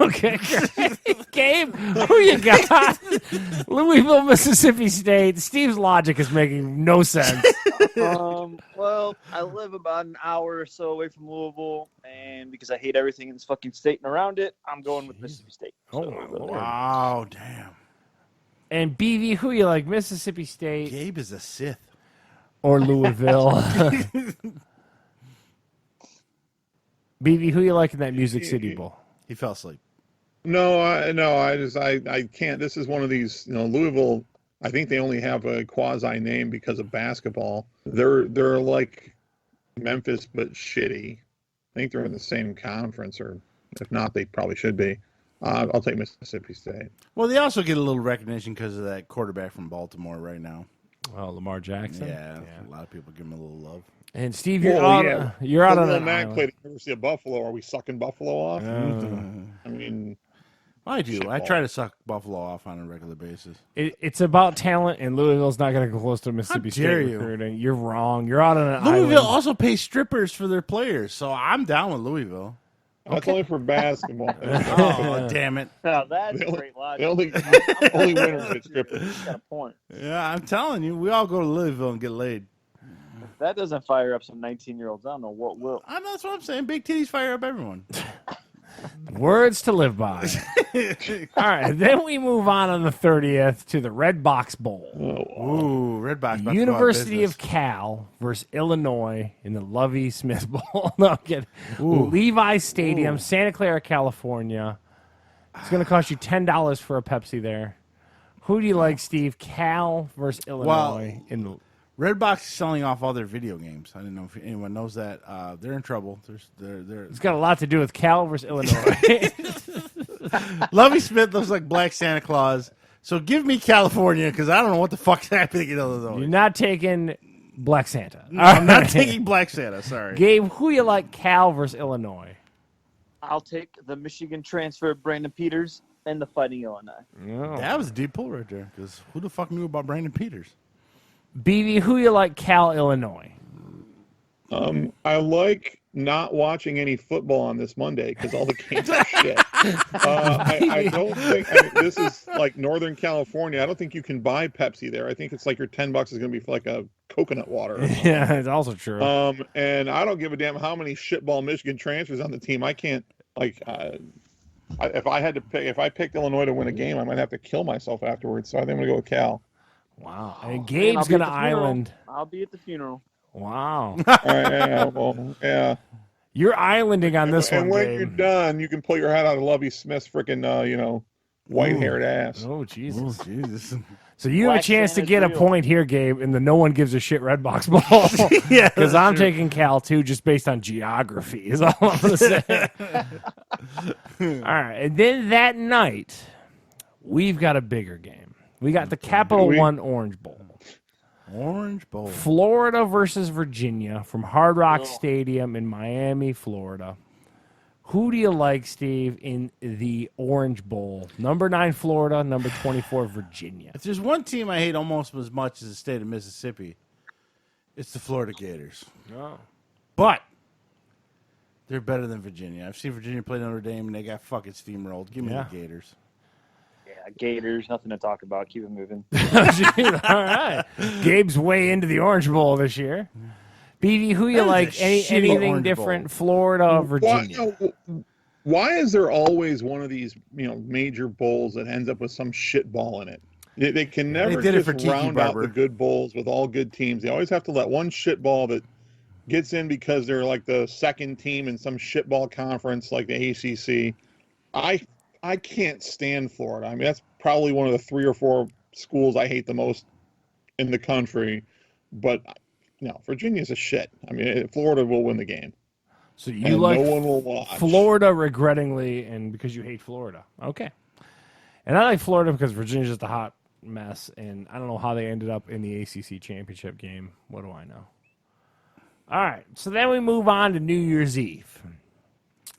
Okay, great. Gabe, who you got? Louisville, Mississippi State. Steve's logic is making no sense. Well, I live about an hour or so away from Louisville, and because I hate everything in this fucking state and around it, I'm going with Mississippi State. Oh, my Lord. Wow, damn. And BV, who you like, Mississippi State Gabe is a Sith. or Louisville? BV, who you like in that Music City Bowl? He fell asleep. No, I can't. This is one of these, Louisville. I think they only have a quasi name because of basketball. They're like Memphis but shitty. I think they're in the same conference, or if not, they probably should be. I'll take Mississippi State. Well, they also get a little recognition because of that quarterback from Baltimore right now. Oh, Lamar Jackson. Yeah, a lot of people give him a little love. And Steve, you're out on an Mac island. played at the University of Buffalo. Are we sucking Buffalo off? I mean, I do. I Shitball. try to suck Buffalo off on a regular basis. It's about talent, and Louisville's not going to go close to Mississippi State dare you. recruiting. You're wrong. You're out on an Louisville island. also pays strippers for their players, so I'm down with Louisville. that's only for basketball. Oh, damn it. Now that's They only- great logic. they only winners get strippers. You got a point. Yeah, I'm telling you, we all go to Louisville and get laid. If that doesn't fire up some 19-year-olds, I don't know what will. I know, that's what I'm saying. Big titties fire up everyone. Words to live by. All right, then we move on the 30th to the Red Box Bowl. Ooh, Red Box. about to go out University business. of Cal versus Illinois in the Lovey Smith Bowl. No, I'm kidding. Levi Stadium, Santa Clara, California. It's going to cost you $10 for a Pepsi there. Who do you like, Steve? Cal versus Illinois in the Redbox is selling off all their video games. I didn't know if anyone knows that. They're in trouble. They're It's got a lot to do with Cal versus Illinois. Lovey Smith looks like Black Santa Claus. So give me California because I don't know what the fuck's happening in Illinois. You're not taking Black Santa. No, I'm not taking Black Santa. Sorry. Gabe, who you like, Cal versus Illinois? I'll take the Michigan transfer Brandon Peters and the Fighting Illinois. Oh. That was a deep pull right there because who the fuck knew about Brandon Peters? BB, who you like, Cal, Illinois? I like not watching any football on this Monday because all the games are shit. I don't think this is like Northern California. I don't think you can buy Pepsi there. I think it's like your $10 is going to be for like a coconut water. Or something. Yeah, it's also true. And I don't give a damn how many shitball Michigan transfers on the team. I can't like. If I picked Illinois to win a game, I might have to kill myself afterwards. So I think I'm going to go with Cal. Wow. And And Gabe's I'll be going at to the funeral. island. I'll be at the funeral. Wow. All right, yeah, well, yeah. You're islanding on this And one, when Gabe. you're done, you can pull your head out of Lovey Smith's freaking, white-haired ass. Oh, Jesus. Jesus. So you have a Black chance to Santa's get a real. point here, Gabe, in the no one gives a shit Red Box Bowl. Yeah, Because that's I'm true. taking Cal, too, just based on geography, is all I'm going to say. All right. And then that night, we've got a bigger game. We got the Capital One Orange Bowl. Orange Bowl. Florida versus Virginia from Hard Rock Stadium in Miami, Florida. Who do you like, Steve, in the Orange Bowl? Number 9, Florida. Number 24, Virginia. If there's one team I hate almost as much as the state of Mississippi, it's the Florida Gators. Oh. But they're better than Virginia. I've seen Virginia play Notre Dame, and they got fucking steamrolled. Give me Yeah. the Gators. Yeah, Gators, nothing to talk about. Keep it moving. All right. Gabe's way into the Orange Bowl this year. BB, who you That is like? a shitty Anything Orange different? Bowl. Florida, Virginia. Why is there always one of these, major bowls that ends up with some shit ball in it? They can never did it just for Tiki round out Barber. the good bowls with all good teams. They always have to let one shit ball that gets in because they're like the second team in some shit ball conference like the ACC. I can't stand Florida. I mean, that's probably one of the 3 or 4 schools I hate the most in the country. But no, Virginia's a shit. I mean, Florida will win the game. So you And like no one will watch. Florida, regrettingly, and because you hate Florida. Okay. And I like Florida because Virginia's just a hot mess, and I don't know how they ended up in the ACC championship game. What do I know? All right. So then we move on to New Year's Eve.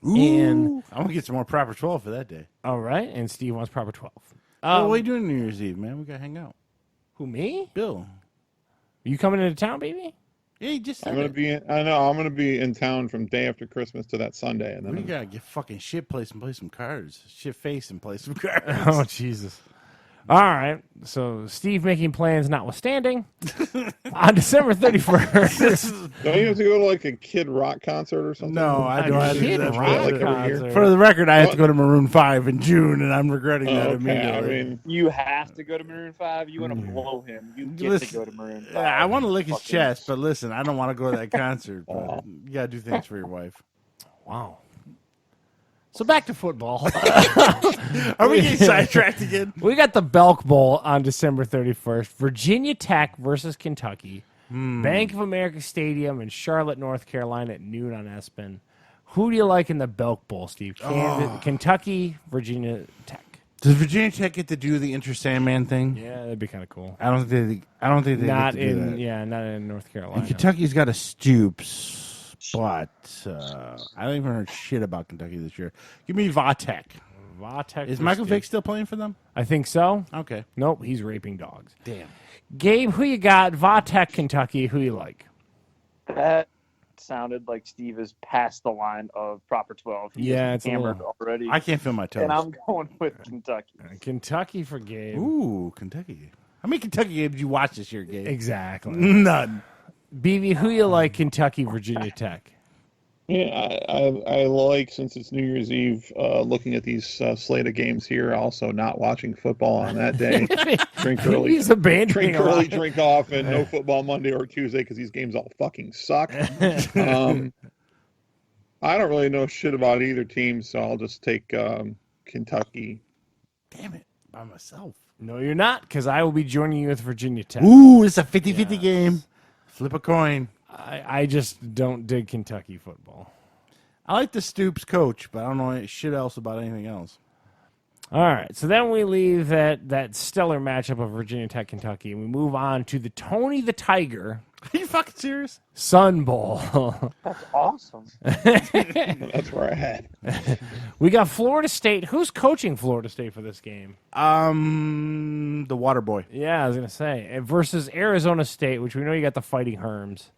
And I'm going to get some more proper 12 for that day. all right, and Steve wants proper 12. What are you doing New Year's Eve, man? We got to hang out. Who, me? Bill. Are you coming into town, baby? Yeah, you just said I'm gonna it. be. I'm gonna be in town from day after Christmas to that Sunday, and We then got to get fucking shit place and play some cards. Shit face and play some cards. Oh, Jesus. All right. So Steve making plans notwithstanding, on December 31st. don't you have to go to like a Kid Rock concert or something? No, I don't have to do Kid that. Rock like every year. concert. For the record, I have to go to Maroon 5 in June, and I'm regretting that Okay, immediately. I mean, You have to go to Maroon 5. You want to blow him. You get Listen, to go to Maroon 5. Yeah, I want to lick his Fucking- chest, but listen, I don't want to go to that concert. But you got to do things for your wife. Wow. So back to football. Are we getting sidetracked again? We got the Belk Bowl on December 31st. Virginia Tech versus Kentucky. Bank of America Stadium in Charlotte, North Carolina at noon on ESPN. Who do you like in the Belk Bowl, Steve? Kentucky, Virginia Tech. Does Virginia Tech get to do the Enter Sandman thing? Yeah, that'd be kind of cool. I don't think they Not get to do in that. yeah, not in North Carolina. And Kentucky's got a Stoops, but I don't even heard shit about Kentucky this year. Give me Vatek. Vatek Is for Michael Steve. Vick still playing for them? I think so. Okay. Nope, he's raping dogs. Damn. Gabe, who you got? Vatek, Kentucky. Who you like? That sounded like Steve is past the line of proper 12. He Yeah, is it's a hammered little- already. I can't feel my toes. And I'm going with Kentucky. Kentucky for Gabe. Ooh, Kentucky. How many Kentucky games did you watch this year, Gabe? Exactly. None. BB, who you like? Kentucky, Virginia Tech. Yeah, I like, since it's New Year's Eve, looking at these slate of games here, also not watching football on that day. Drink early. He's abandoning Drink a lot. early, drink off, and no football Monday or Tuesday because these games all fucking suck. I don't really know shit about either team, so I'll just take Kentucky. Damn it. By myself. No, you're not, because I will be joining you with Virginia Tech. Ooh, it's a 50-50 game. Flip a coin. I just don't dig Kentucky football. I like the Stoops coach, but I don't know shit else about anything else. All right, so then we leave that stellar matchup of Virginia Tech, Kentucky, and we move on to the Tony the Tiger Are you fucking serious? Sun Bowl. That's awesome. That's where I had. We got Florida State. Who's coaching Florida State for this game? The water boy. Yeah, I was going to say. Versus Arizona State, which we know you got the Fighting Herms.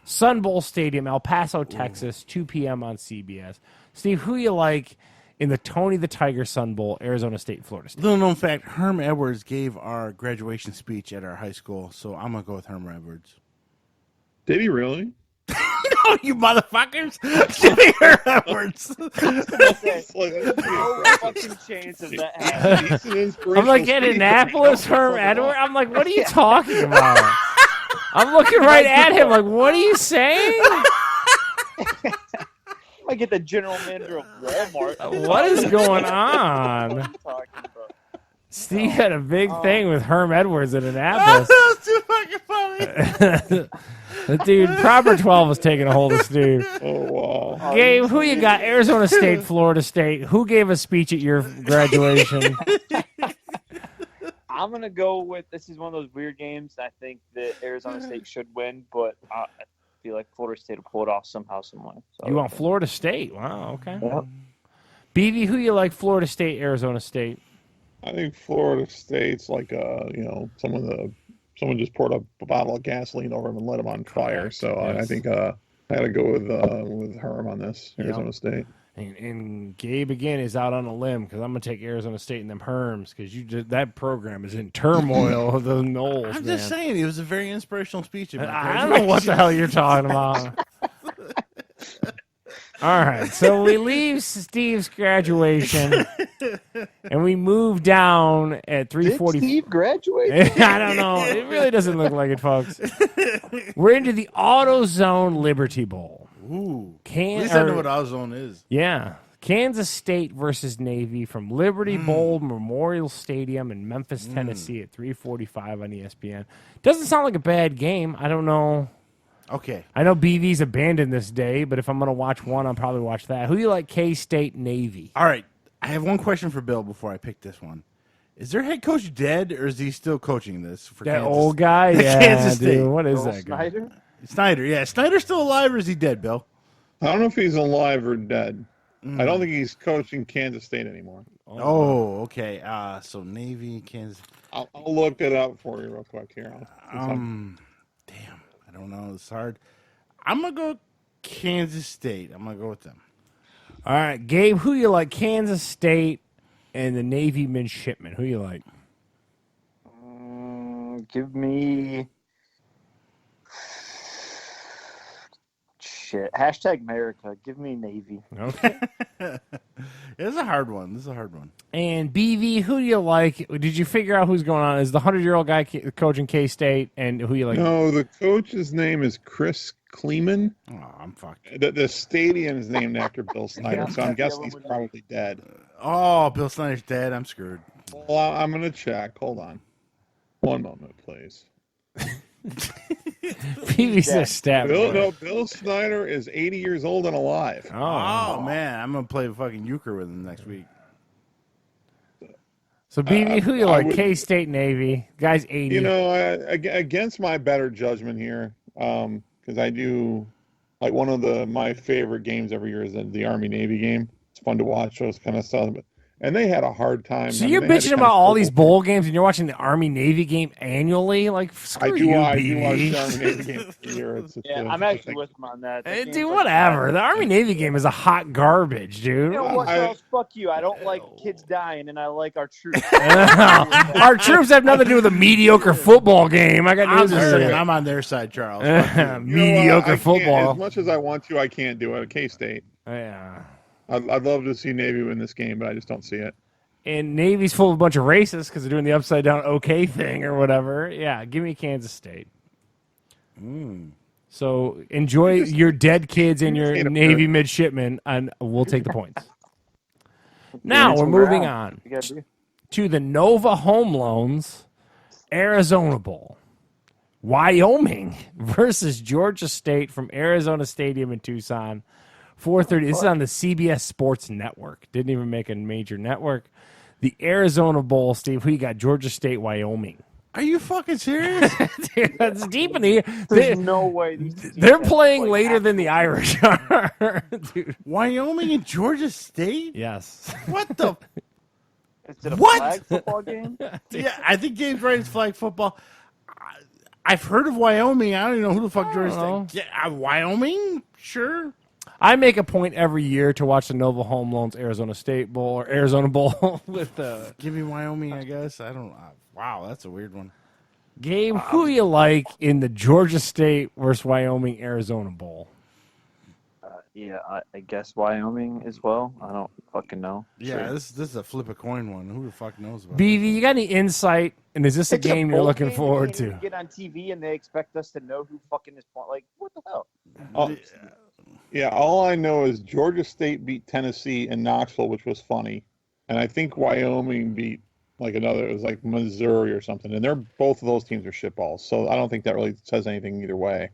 Sun Bowl Stadium, El Paso, Texas, 2 p.m. on CBS. Steve, who you like in the Tony the Tiger Sun Bowl, Arizona State, Florida State? Little known fact, Herm Edwards gave our graduation speech at our high school, so I'm going to go with Herm Edwards. Did he really? No, you motherfuckers! Give me Herm Edwards. It's like, No fucking chance of that happening. I'm like, at Annapolis, Herm Edwards? I'm like, what are you talking about? I'm looking right at him like, what are you saying? I might get the general manager of Walmart. What is going on? What are you talking about? Steve had a big thing with Herm Edwards at Annapolis. That's too fucking funny. The dude, Proper 12 was taking a hold of Steve. Oh, wow. Gabe, who you got? Arizona State, Florida State. Who gave a speech at your graduation? I'm going to go with, this is one of those weird games. I think that Arizona State should win, but I feel like Florida State will pull it off somehow, some way. So, You want Florida State? Wow, okay. Yep. BB, who you like? Florida State, Arizona State. I think Florida State's like someone just poured a bottle of gasoline over him and lit him on fire. Correct, So I yes. think I got to go with Herm on this, Arizona State. And Gabe again is out on a limb because I'm gonna take Arizona State and them Herms because that program is in turmoil of the Knowles. I'm just saying, it was a very inspirational speech. At my I don't know what the hell you're talking about. All right, so we leave Steve's graduation and we move down at Did 3:40. Steve graduate? I don't know. It really doesn't look like it, folks. We're into the AutoZone Liberty Bowl. Ooh. At least I know what AutoZone is. Yeah. Kansas State versus Navy from Liberty Bowl Memorial Stadium in Memphis, Tennessee at 3:45 on ESPN. Doesn't sound like a bad game. I don't know. Okay. I know BV's abandoned this day, but if I'm going to watch one, I'll probably watch that. Who do you like, K-State, Navy? All right. I have one question for Bill before I pick this one. Is their head coach dead, or is he still coaching this for That Kansas? old guy? Yeah, Kansas State. dude. What is Earl that guy? Snyder? Snyder. Yeah. Snyder's still alive, or is he dead, Bill? I don't know if he's alive or dead. I don't think he's coaching Kansas State anymore. Oh, okay. So Navy, Kansas. I'll look it up for you real quick here. Damn. I don't know. It's hard. I'm going to go Kansas State. I'm going to go with them. All right, Gabe, who you like, Kansas State and the Navy midshipmen? Who you like? Give me... Shit. Hashtag America. Give me Navy. Okay. It's a hard one. This is a hard one. And BV, who do you like? Did you figure out who's going on? Is the 100-year-old guy coaching K-State, and who you like? No, the coach's name is Chris Kleeman. Oh, I'm fucked. The stadium is named after Bill Snyder, so I'm Yeah, guessing he's eliminated. probably dead. Oh, Bill Snyder's dead. I'm screwed. Well, I'm going to check. Hold on. One moment, please. PV's a stat boy. Bill Snyder is 80 years old and alive. Oh, man, I'm gonna play fucking euchre with him next week. So, BV, who you like? would- K-State, Navy. Guy's 80. You know, against my better judgment here, because I do like one of my favorite games every year is the Army Navy game. It's fun to watch those kind of stuff, and they had a hard time. So I mean, you're they had to bitching kind about of all pull- these bowl games, and you're watching the Army Navy game annually? Like, I screw do. you, I do watch BV. the Army Navy game every year. It's Yeah, a- I'm it's a actually thing. with him on that. That game's Dude, like- whatever. The Army Navy game is a hot garbage, dude. You know what, I- Charles? Fuck you. I don't like kids dying, and I like our troops. Our troops have nothing to do with a mediocre football game. I got I'm, news to there, say. I'm on their side, Charles. You know what? Mediocre I can't- football. As much as I want to, I can't do it at K-State. Yeah. I'd love to see Navy win this game, but I just don't see it. And Navy's full of a bunch of racists because they're doing the upside down OK thing or whatever. Yeah, give me Kansas State. So enjoy your dead kids and your ain't a Navy prick. midshipmen, and we'll take the points. Now we're moving on You gotta do. to the Nova Home Loans Arizona Bowl. Wyoming versus Georgia State from Arizona Stadium in Tucson. 4:30. This is on the CBS Sports Network. Didn't even make a major network. The Arizona Bowl, Steve. Who you got? Georgia State, Wyoming. Are you fucking serious? Dude, that's deep in the air. There's no way these two teams They're have, playing like, later than the Irish are. Dude. Wyoming and Georgia State? Yes. What the? Is it a What? flag football game? Yeah, I think Gabe's right. It's flag football. I've heard of Wyoming. I don't even know who the fuck Georgia know. State. Yeah, Wyoming? Sure. I make a point every year to watch the Nova Home Loans Arizona State Bowl or Arizona Bowl with Give me Wyoming, I guess. I don't. Wow, that's a weird one. Gabe. Who you like in the Georgia State versus Wyoming Arizona Bowl? Yeah, I guess Wyoming as well. I don't fucking know. Yeah, this is a flip a coin one. Who the fuck knows about BV, you got any insight? And is this a It's game you're bowl looking game. forward They can't even to? Get on TV and they expect us to know who fucking is playing. Like, what the hell? Oh, yeah, all I know is Georgia State beat Tennessee in Knoxville, which was funny, and I think Wyoming beat like another. It was like Missouri or something, and both of those teams are shitballs. So I don't think that really says anything either way.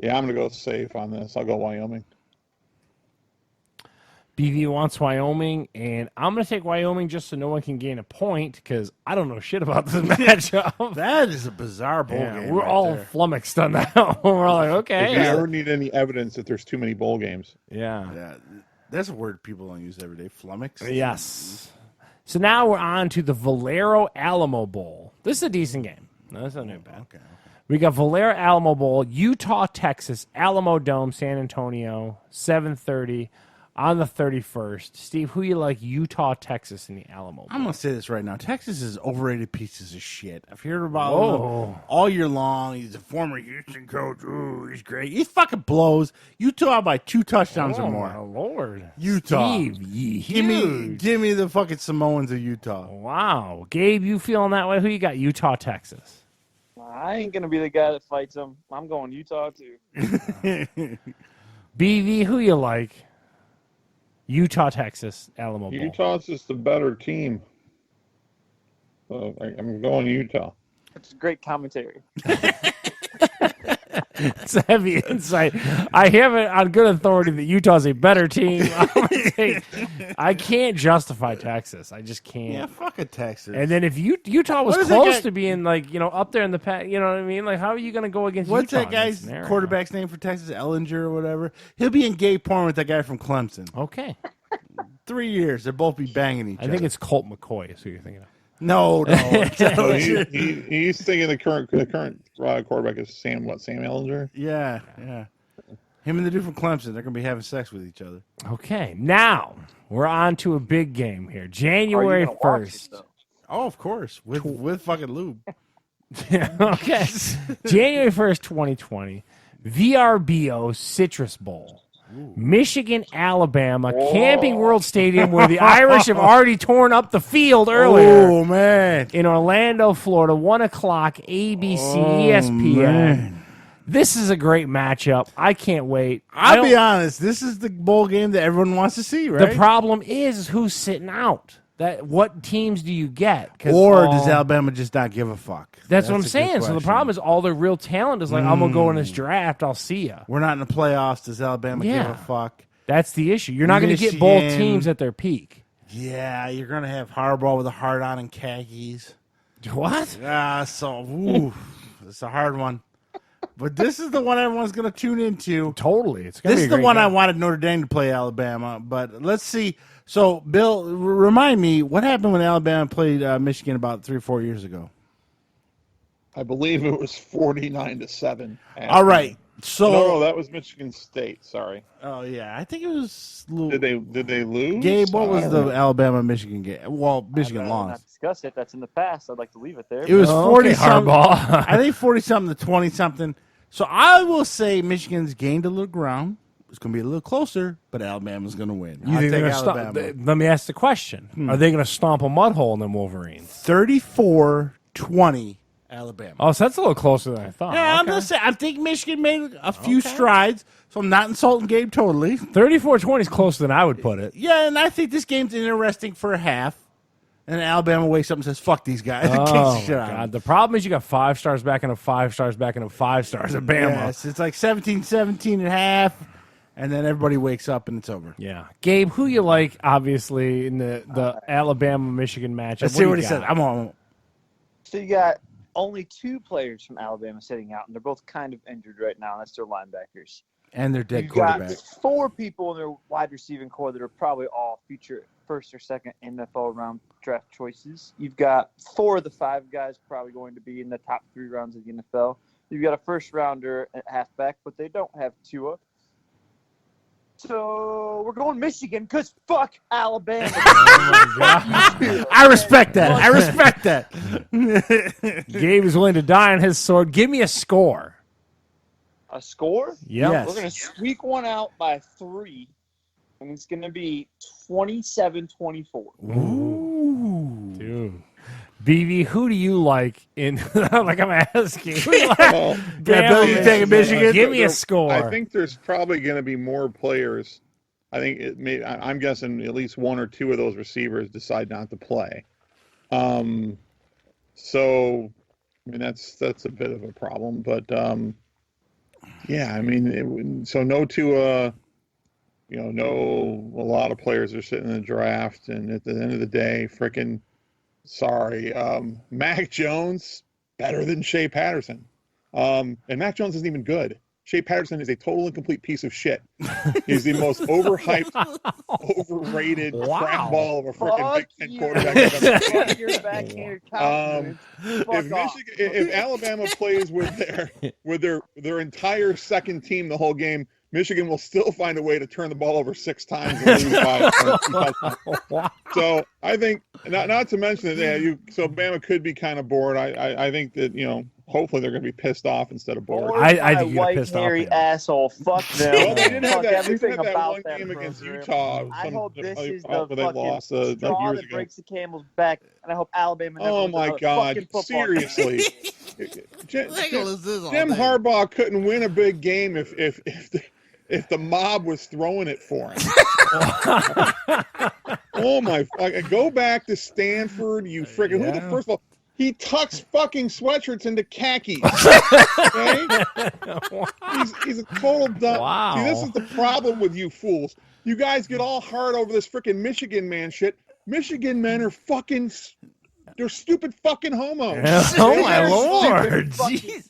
Yeah, I'm gonna go safe on this. I'll go Wyoming. BV wants Wyoming, and I'm going to take Wyoming just so no one can gain a point because I don't know shit about this matchup. That is a bizarre bowl Yeah, game. we're right all there. flummoxed on that one. We're all like, If okay. you ever need any evidence that there's too many bowl games, Yeah. Yeah, that's a word people don't use every day. Flummox. Yes. So now we're on to the Valero Alamo Bowl. This is a decent game. No, that's not too bad. Okay. We got Valero Alamo Bowl, Utah, Texas, Alamo Dome, San Antonio, 7:30 on the 31st. Steve, who you like, Utah, Texas in the Alamo Bowl? I'm gonna say this right now. Texas is overrated pieces of shit. I've heard about Whoa. him all year long. He's a former Houston coach. Ooh, he's great. He fucking blows. Utah by 2 touchdowns or Oh, more. my Lord. Utah. Steve, ye Give me the fucking Samoans of Utah. Wow. Gabe, you feeling that way? Who you got, Utah, Texas? I ain't gonna be the guy that fights them. I'm going Utah too. BV, who you like? Utah, Texas, Alamo Bowl. Utah's just the better team. So I'm going Utah. It's great commentary. It's a heavy insight. I have it on good authority that Utah's a better team. I can't justify Texas. I just can't. Yeah, fuck a Texas. And then if Utah was What is that close guy- to being like, up there in the pack, you know what I mean? Like, how are you going to go against What's Utah that in guy's scenario? quarterback's name for Texas? Ellinger or whatever. He'll be in gay porn with that guy from Clemson. Okay. 3 years. They'll both be banging each I other. think it's Colt McCoy is who you're thinking of. No. So he's thinking the current quarterback is Sam Ellinger. Yeah. Him and the dude from Clemson, they're going to be having sex with each other. Okay. Now, we're on to a big game here. Are you January gonna watch it, 1st. though? Oh, of course. With fucking lube. Okay. January 1st, 2020. VRBO Citrus Bowl. Michigan, Alabama, Camping World Stadium, where the Irish have already torn up the field earlier. Oh, man. In Orlando, Florida, 1 o'clock, ABC, ESPN. Man. This is a great matchup. I can't wait. I'll be honest. This is the bowl game that everyone wants to see, right? The problem is who's sitting out. What teams do you get? Or does Alabama just not give a fuck? That's what I'm a good saying. So the question. problem is all their real talent is like, I'm going to go in this draft. I'll see ya. We're not in the playoffs. Does Alabama give a fuck? That's the issue. You're not going to get both Michigan. teams at their peak. Yeah, you're going to have Harbaugh with a heart on and khakis. What? It's a hard one. But this is the one everyone's going to tune into. Totally. It's gonna This be is a the great one game. I wanted Notre Dame to play Alabama. But let's see. So, Bill, remind me, what happened when Alabama played Michigan about 3 or 4 years ago? I believe it was 49-7. All right. So, No, that was Michigan State. Sorry. oh yeah, I think it was. Did they lose? Gabe, what was I the don't know. Alabama Michigan game? Well, Michigan I'd rather not lost. discuss it. That's in the past. I'd like to leave it there. It was Oh, 40 okay, something. Harbaugh. I think 40 something to 20 something. So I will say Michigan's gained a little ground. It's going to be a little closer, but Alabama's going to win. You I'll think take they're gonna Alabama. stomp, let me ask the question. Are they going to stomp a mud hole in them Wolverines? 34-20 Alabama. Oh, so that's a little closer than I thought. Yeah, I'm Okay. just saying. I think Michigan made a few strides, so I'm not insulting Gabe totally. 34-20 is closer than I would put it. Yeah, and I think this game's interesting for a half. And Alabama wakes up and says, fuck these guys. And kicks Oh, the shit my out of them. God. The problem is you got 5 stars back into 5 stars back into 5 stars at Bama. Yes, it's like 17-17 and a half, and then everybody wakes up and it's over. Yeah. Gabe, who you like, obviously, in the Alabama-Michigan matchup? Let's see what he says. I'm on. So you got only 2 players from Alabama sitting out, and they're both kind of injured right now, and that's their linebackers. And their dead You've got quarterback. 4 people in their wide receiving core that are probably all future first or second NFL round draft choices. You've got 4 of the 5 guys probably going to be in the top 3 rounds of the NFL. You've got a first rounder at halfback, but they don't have Tua. So we're going Michigan because fuck Alabama. I respect that. I respect that. Gabe is willing to die on his sword. Give me a score. A score? Yep. Yes. We're going to squeak one out by 3, and it's going to be 27-24. Ooh. Dude. BV, who do you like in like I'm asking? Who do you like? Well, Yeah, Bill, you taking Michigan? Give me a score. I think there's probably going to be more players. I think I'm guessing at least 1 or 2 of those receivers decide not to play. So, I mean that's a bit of a problem. But yeah, I mean, so no Tua. No, a lot of players are sitting in the draft, and at the end of the day, Mac Jones better than Shea Patterson, and Mac Jones isn't even good. Shea Patterson is a total and complete piece of shit. He's the most overhyped, overrated crap ball of a freaking Big Ten quarterback I've ever seen. Fuck your backhanded compliment. Fuck off. If Alabama plays with their entire second team the whole game, Michigan will still find a way to turn the ball over 6 times and lose by. So I think not to mention that so Bama could be kind of bored. I think that hopefully they're going to be pissed off instead of bored. I think you're white pissed off, hairy man. asshole. Fuck them. Well, they didn't have Fuck that. They everything didn't have that about one that game against program. Utah. I hope this is the where they fucking lost straw years that ago. breaks the camel's back, and I hope Alabama never Oh wins my another God! fucking football game. Seriously, Jim Harbaugh couldn't win a big game if the mob was throwing it for him. Oh my! Go back to Stanford, you friggin'. Who the first of all? He tucks fucking sweatshirts into khakis. Okay? He's a total dumb. Wow. See, this is the problem with you fools. You guys get all hard over this freaking Michigan man shit. Michigan men are fucking. They're stupid fucking homos. Oh my They're lord! fucking- Jeez.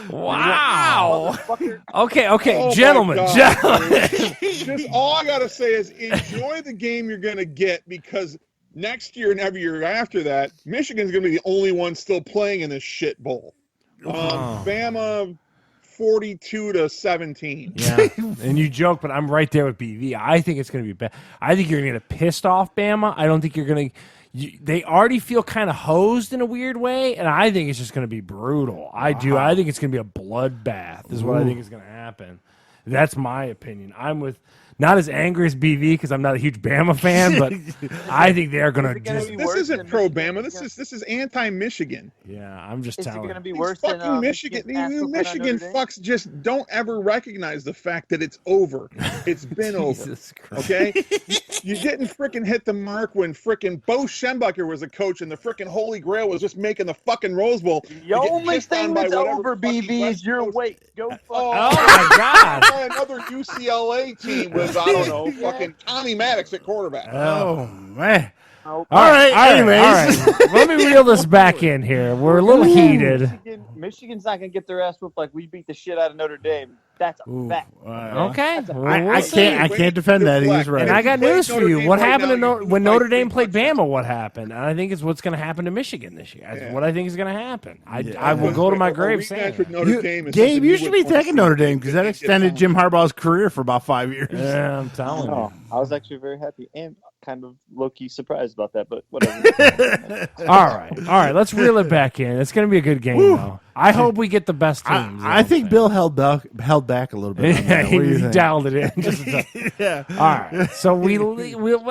Wow. Motherfucker. Okay, Oh my gentlemen. God, Just all I gotta say is enjoy the game you're gonna get, because next year and every year after that, Michigan's gonna be the only one still playing in this shit bowl. Bama 42-17. Yeah, and you joke, but I'm right there with BV. I think it's going to be bad. I think you're going to get pissed off, Bama. I don't think you're going to. They already feel kind of hosed in a weird way, and I think it's just going to be brutal. I do. I think it's going to be a bloodbath. Is what I think is going to happen. That's my opinion. I'm with not as angry as BV because I'm not a huge Bama fan, but I think they're gonna. Is it gonna Just, be This worse isn't than pro Michigan? Bama. This is anti-Michigan. yeah, I'm just Is it telling. going to be These worse than fucking Michigan. Michigan's ass whooping on Michigan Notre Dame? fucks just don't ever recognize the fact that it's over. It's been over. Jesus Christ. Okay, you didn't freaking hit the mark when freaking Bo Schembechler was a coach and the freaking Holy Grail was just making the fucking Rose Bowl. The You get only pissed on thing by that's whatever over, fucking BB, West is your Coast- weight. Go fuck. Oh my God. Another UCLA team with I don't know fucking Tommy Maddox at quarterback. Oh man. Nope. All right. Anyways, all right. Let me reel this back in here. We're a little heated. Michigan's not going to get their ass whooped like we beat the shit out of Notre Dame. That's a Ooh, fact. Okay. Well, I we'll see. can't defend that. He's right. And I got Played news for Notre you. Dame What right happened now, to you when lose by Notre Dame 3 played touchdowns. Bama? What happened? And I think it's what's going to happen to Michigan this year. Yeah. What I think is going to happen. I Yeah. will go to my A grave rematch saying with that. Notre Dame is Gabe, something you should be would wanna thanking see. Notre Dame because that extended Jim Harbaugh's career for about 5 years. Yeah, I'm telling you. No, I was actually very happy and kind of low-key surprised about that, but whatever. All right. Let's reel it back in. It's going to be a good game, though. I hope we get the best teams. I think Bill held back a little bit. On Yeah, that. What do you he think? dialed it in. Just a touch. Yeah. All right. So we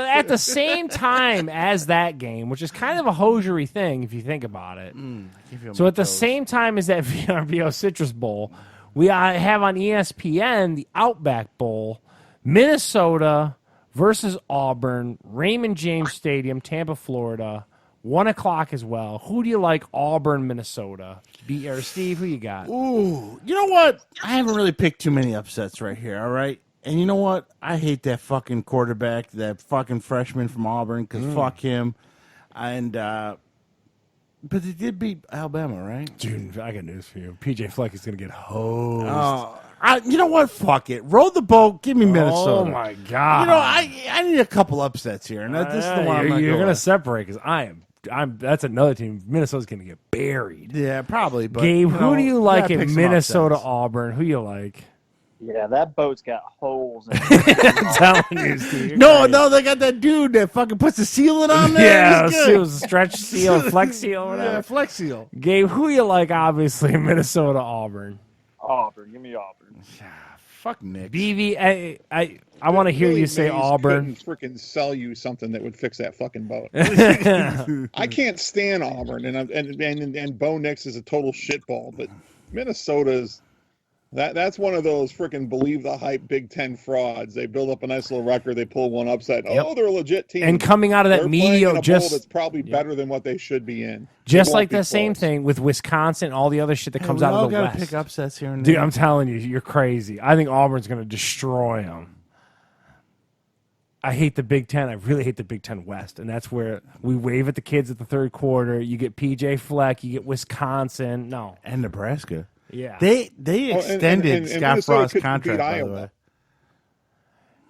at the same time as that game, which is kind of a hosiery thing if you think about it. So at the same time as that VRBO Citrus Bowl, we have on ESPN the Outback Bowl, Minnesota versus Auburn, Raymond James Stadium, Tampa, Florida, 1 o'clock as well. Who do you like? Auburn, Minnesota. Or Steve, who you got? Ooh, you know what? I haven't really picked too many upsets right here. All right, and you know what? I hate that fucking quarterback, that fucking freshman from Auburn, because fuck him. And but they did beat Alabama, right? Dude, I got news for you. PJ Fleck is going to get hosed. You know what? Fuck it. Roll the boat. Give me Minnesota. Oh, my God. You know, I need a couple upsets here, and this is the one You're going to separate because I'm. That's another team. Minnesota's going to get buried. Yeah, probably. But Gabe, who do you like in Minnesota, upsets. Auburn? Who you like? Yeah, that boat's got holes in it. I'm telling you, Steve. No, they got that dude that fucking puts the sealant on there. Yeah, It's it good. was a stretch seal, flex seal, or whatever. Yeah, Flex Seal. Gabe, who you like? Obviously, Minnesota, Auburn. Auburn, give me Auburn. Fuck Nick. BV, I want to hear Billy you say Mays Auburn. couldn't freaking sell you something that would fix that fucking boat. I can't stand Auburn, and Bo Nix is a total shitball. But Minnesota's that's one of those freaking believe the hype Big Ten frauds. They build up a nice little record, they pull one upset. Yep. Oh, they're a legit team. And coming out of that They're playing in mediocre, a bowl just that's probably better than what they should be in. just It won't like be the same close. thing with Wisconsin, and all the other shit that comes we out all of the gotta West. pick upsets here and Dude, there. I'm telling you, you're crazy. I think Auburn's going to destroy them. I hate the Big Ten. I really hate the Big Ten West, and that's where we wave at the kids at the third quarter. You get PJ Fleck, you get Wisconsin. No, And Nebraska. yeah, They and extended Scott Minnesota Frost's couldn't contract, beat by the Iowa. way.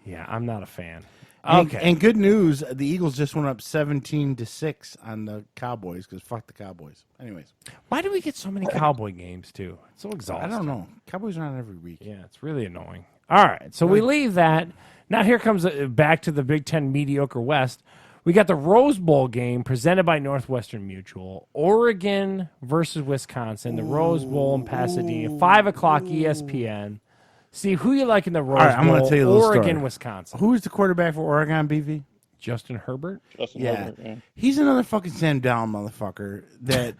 yeah. I'm not a fan. And- Okay, And good news, the Eagles just went up 17-6 on the Cowboys because fuck the Cowboys. Anyways, why do we get so many Cowboy games too? It's so exhausting. I don't know. Cowboys are on every week. Yeah, it's really annoying. All right, so we leave that. Now here comes back to the Big Ten mediocre West. We got the Rose Bowl game presented by Northwestern Mutual. Oregon versus Wisconsin. The Rose Bowl in Pasadena. 5 o'clock ESPN. Steve, who you like in the Rose All right, I'm Bowl? gonna tell you a little Oregon, story. Wisconsin. Who's the quarterback for Oregon, BV? Justin Herbert? Justin Yeah. Herbert, yeah. He's another fucking Sam Down motherfucker that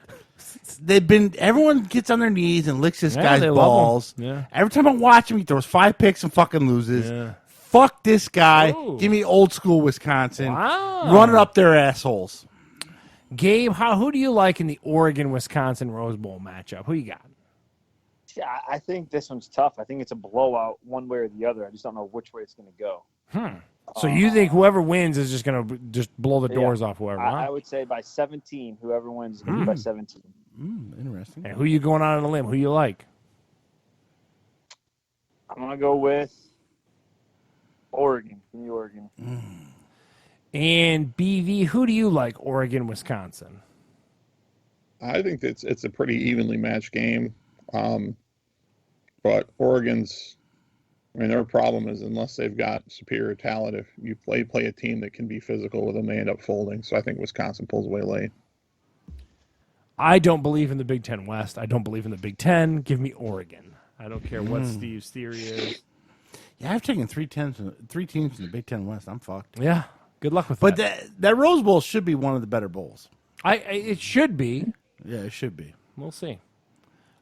everyone gets on their knees and licks this Yeah, guy's they love balls. him. Yeah. Every time I watch him, he throws 5 picks and fucking loses. Yeah. Fuck this guy. Ooh. Give me old school Wisconsin. Wow. Run it up their assholes. Gabe, who do you like in the Oregon-Wisconsin Rose Bowl matchup? Who you got? Yeah, I think this one's tough. I think it's a blowout one way or the other. I just don't know which way it's going to go. So you think whoever wins is just going to just blow the doors off whoever? I Huh? would say by 17, whoever wins is going to be by 17. Interesting. And who you going out on a limb? Who you like? I'm going to go with Oregon. Give me Oregon. And BV, who do you like? Oregon, Wisconsin. I think it's a pretty evenly matched game. But Oregon's, their problem is unless they've got superior talent, if you play a team that can be physical with them, they end up folding. So I think Wisconsin pulls away late. I don't believe in the Big Ten West. I don't believe in the Big Ten. Give me Oregon. I don't care what Steve's theory is. Yeah, I've taken three teams in the Big Ten West. I'm fucked. Yeah. Good luck with But that. that Rose Bowl should be one of the better bowls. It should be. Yeah, it should be. We'll see.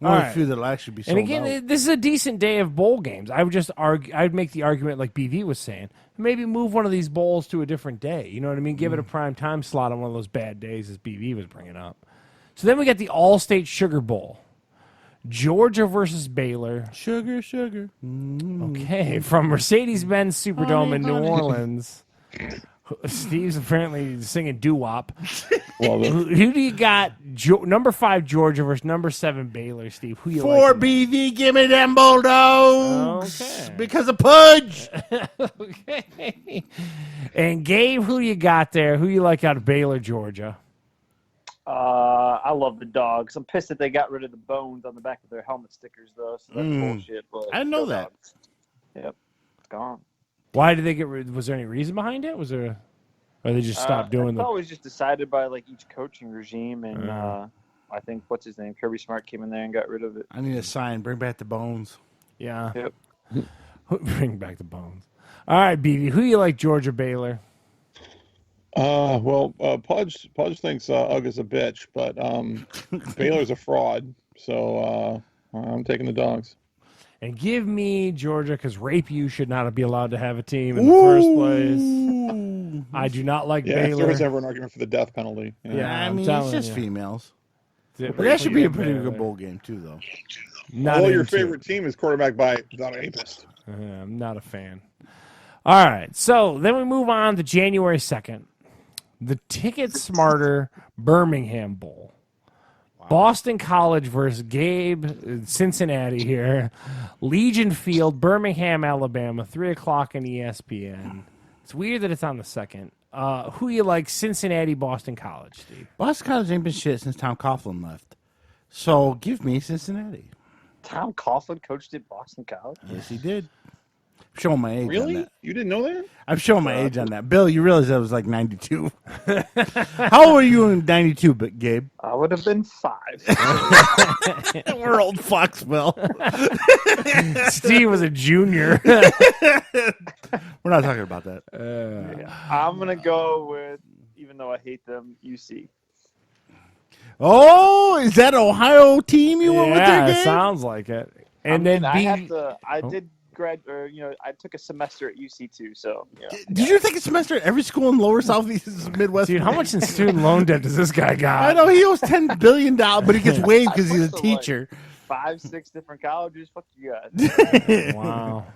One All of the right. few that'll actually be And sold again, out. this is a decent day of bowl games. I would just argue. I'd make the argument like BV was saying. Maybe move one of these bowls to a different day. You know what I mean? Give it a prime time slot on one of those bad days, as BV was bringing up. So then we got the All-State Sugar Bowl. Georgia versus Baylor. Sugar. Okay, from Mercedes-Benz Superdome in New Orleans. Steve's apparently singing doo-wop. Well, Who do you got? Number 5 Georgia versus number 7 Baylor. Steve, who you For like? BV, give me them Bulldogs. Okay. Because of Pudge. Okay. And Gabe, who you got there? Who you like out of Baylor, Georgia? I love the dogs. I'm pissed that they got rid of the bones on the back of their helmet stickers, though. So that's bullshit. But I didn't know go that. Dogs. Yep, it's gone. Why did they get rid? Was there any reason behind it? Was there, or they just stopped doing It's the? always just decided by like each coaching regime, and I think what's his name, Kirby Smart, came in there and got rid of it. I need a sign. Bring back the bones. Yeah. Yep. Bring back the bones. All right, BB. Who you like, Georgia, Baylor? Pudge thinks Ugg is a bitch, but Baylor's a fraud. So I'm taking the dogs. And give me Georgia, because Rape You should not be allowed to have a team in the first place. I do not like Yeah, if Baylor. there was ever an argument for the death penalty. Yeah. I I'm mean, telling it's just you. females. Yeah, But that should be a Baylor. pretty good bowl game, too, though. Not Although your into it. favorite team is quarterbacked by the rapist. I'm not a fan. All right, so then we move on to January 2nd. The Ticket Smarter Birmingham Bowl. Boston College versus Gabe, Cincinnati here. Legion Field, Birmingham, Alabama, 3 o'clock on ESPN. It's weird that it's on the 2nd. Who you like, Cincinnati, Boston College, Steve? Boston College ain't been shit since Tom Coughlin left. So give me Cincinnati. Tom Coughlin coached at Boston College. Yes, he did. I'm showing my age on Really? that. You didn't know that? I'm showing my age on that. Bill, you realize that was like 92. How old were you in 92, Gabe? I would have been 5. We're old fucks, Bill. Steve was a junior. We're not talking about that. I'm gonna go with, even though I hate them, UC. Oh, is that Ohio team you went with there, Yeah, Gabe? it sounds like it. I And mean, then I B. have to. I did grad, or I took a semester at UC too. So Did you take a semester at every school in Lower Southeast Midwest? Dude, how much in student loan debt does this guy got? I know he owes $10 billion, but he gets waived because he's a went to, like, teacher. 5-6 different colleges. Fuck you guys. Wow.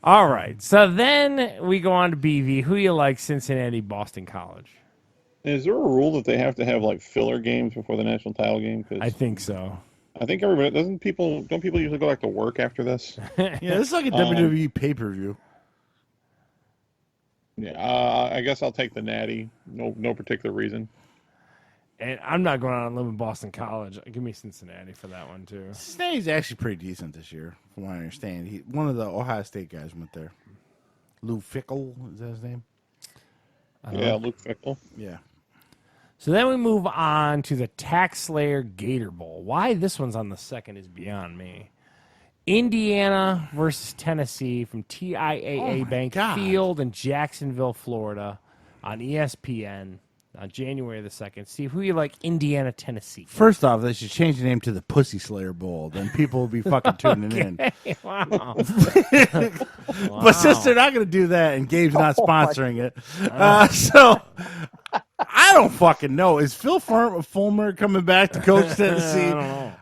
All right. So then we go on to BV. Who you like, Cincinnati, Boston College? Is there a rule that they have to have like filler games before the national title game? 'Cause I think so. I think everybody don't people usually go back to work after this? Yeah, this is like a WWE pay-per-view. Yeah, I guess I'll take the Natty. No particular reason. And I'm not going on a limb in Boston College. Give me Cincinnati for that one, too. Cincinnati's actually pretty decent this year, from what I understand. One of the Ohio State guys went there. Lou Fickle, is that his name? Yeah, Luke Fickle. Yeah. So then we move on to the Tax Slayer Gator Bowl. Why this one's on the 2nd is beyond me. Indiana versus Tennessee from TIAA Oh, my Bank God. Field in Jacksonville, Florida on ESPN on January the 2nd. Steve, who you like, Indiana, Tennessee? First off, they should change the name to the Pussy Slayer Bowl. Then people will be fucking tuning in. Wow. But since they're not going to do that, and Gabe's not sponsoring it, so I don't fucking know. Is Phil Fulmer coming back to coach Tennessee? I don't know.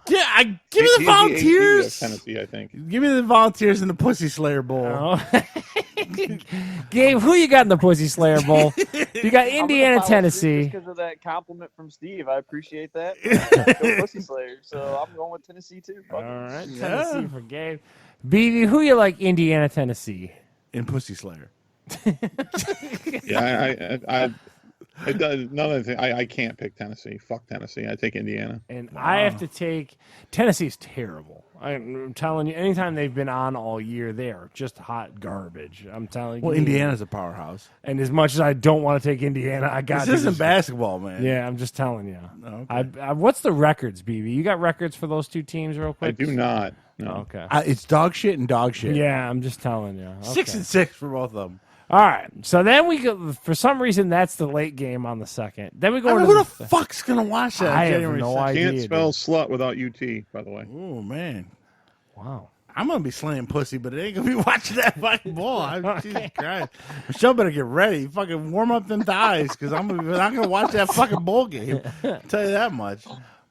Give me the He's Volunteers. AD of Tennessee, I think. Give me the Volunteers in the Pussy Slayer Bowl. Oh. Gabe, who you got in the Pussy Slayer Bowl? You got Indiana, Tennessee. Because of that compliment from Steve, I appreciate that. Go Pussy Slayer. So I'm going with Tennessee too. Fuck All it. right, Yeah. Tennessee for Gabe. BB, who you like, Indiana, Tennessee? In Pussy Slayer. Yeah, it does. Another thing, I can't pick Tennessee. Fuck Tennessee. I take Indiana. And I have to take Tennessee's terrible. I'm telling you, anytime they've been on all year, they are just hot garbage. I'm telling you. Well, Indiana's a powerhouse. And as much as I don't want to take Indiana, I got This isn't basketball, man. Yeah, I'm just telling you. Okay. What's the records, BB? You got records for those two teams, real quick? I do not. No. Okay. It's dog shit and dog shit. Yeah, I'm just telling you. Okay. 6-6 for both of them. All right. So then we go. For some reason, that's the late game on the second. Then we go. I mean, into who the fuck's gonna watch that? I have January no 2nd? idea. Can't spell slut without UT, by the way. Oh man, Wow. I'm gonna be slaying pussy, but it ain't gonna be watching that fucking ball. Jesus Christ, Michelle better get ready. Fucking warm up them thighs, because I'm not gonna watch that fucking bowl game. I'll tell you that much.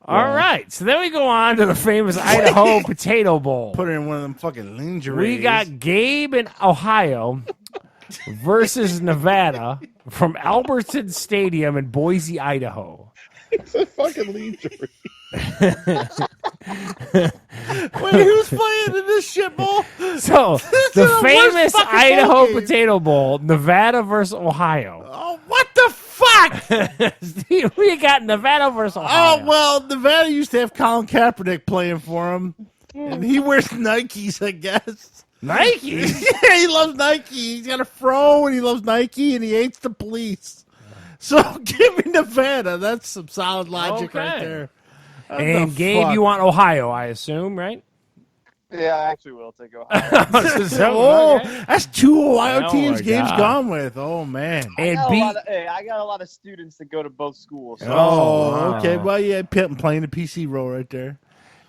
All right. So then we go on to the famous Idaho Potato Bowl. Put her in one of them fucking lingerie. We got Gabe in Ohio versus Nevada from Albertson Stadium in Boise, Idaho. It's a fucking lingerie. Wait, who's playing in this shit bowl? So This the is the worst famous fucking bowl Idaho game. Potato Bowl, Nevada versus Ohio. Oh, what the fuck? Steve, we got Nevada versus Ohio. Oh well, Nevada used to have Colin Kaepernick playing for him, and he wears Nikes, I guess. Nike. Yeah, he loves Nike. He's got a fro, and he loves Nike, and he hates the police. So give me Nevada. That's some solid logic right Okay. there. What And the Gabe, fuck? you want Ohio, I assume, right? Yeah, I actually will take Ohio. Oh, Okay. that's two Ohio Oh, teams my Gabe's God. gone with. Oh man. And I got a lot of students that go to both schools. So. Oh, wow. okay. Well, yeah, Pitt playing the PC role right there.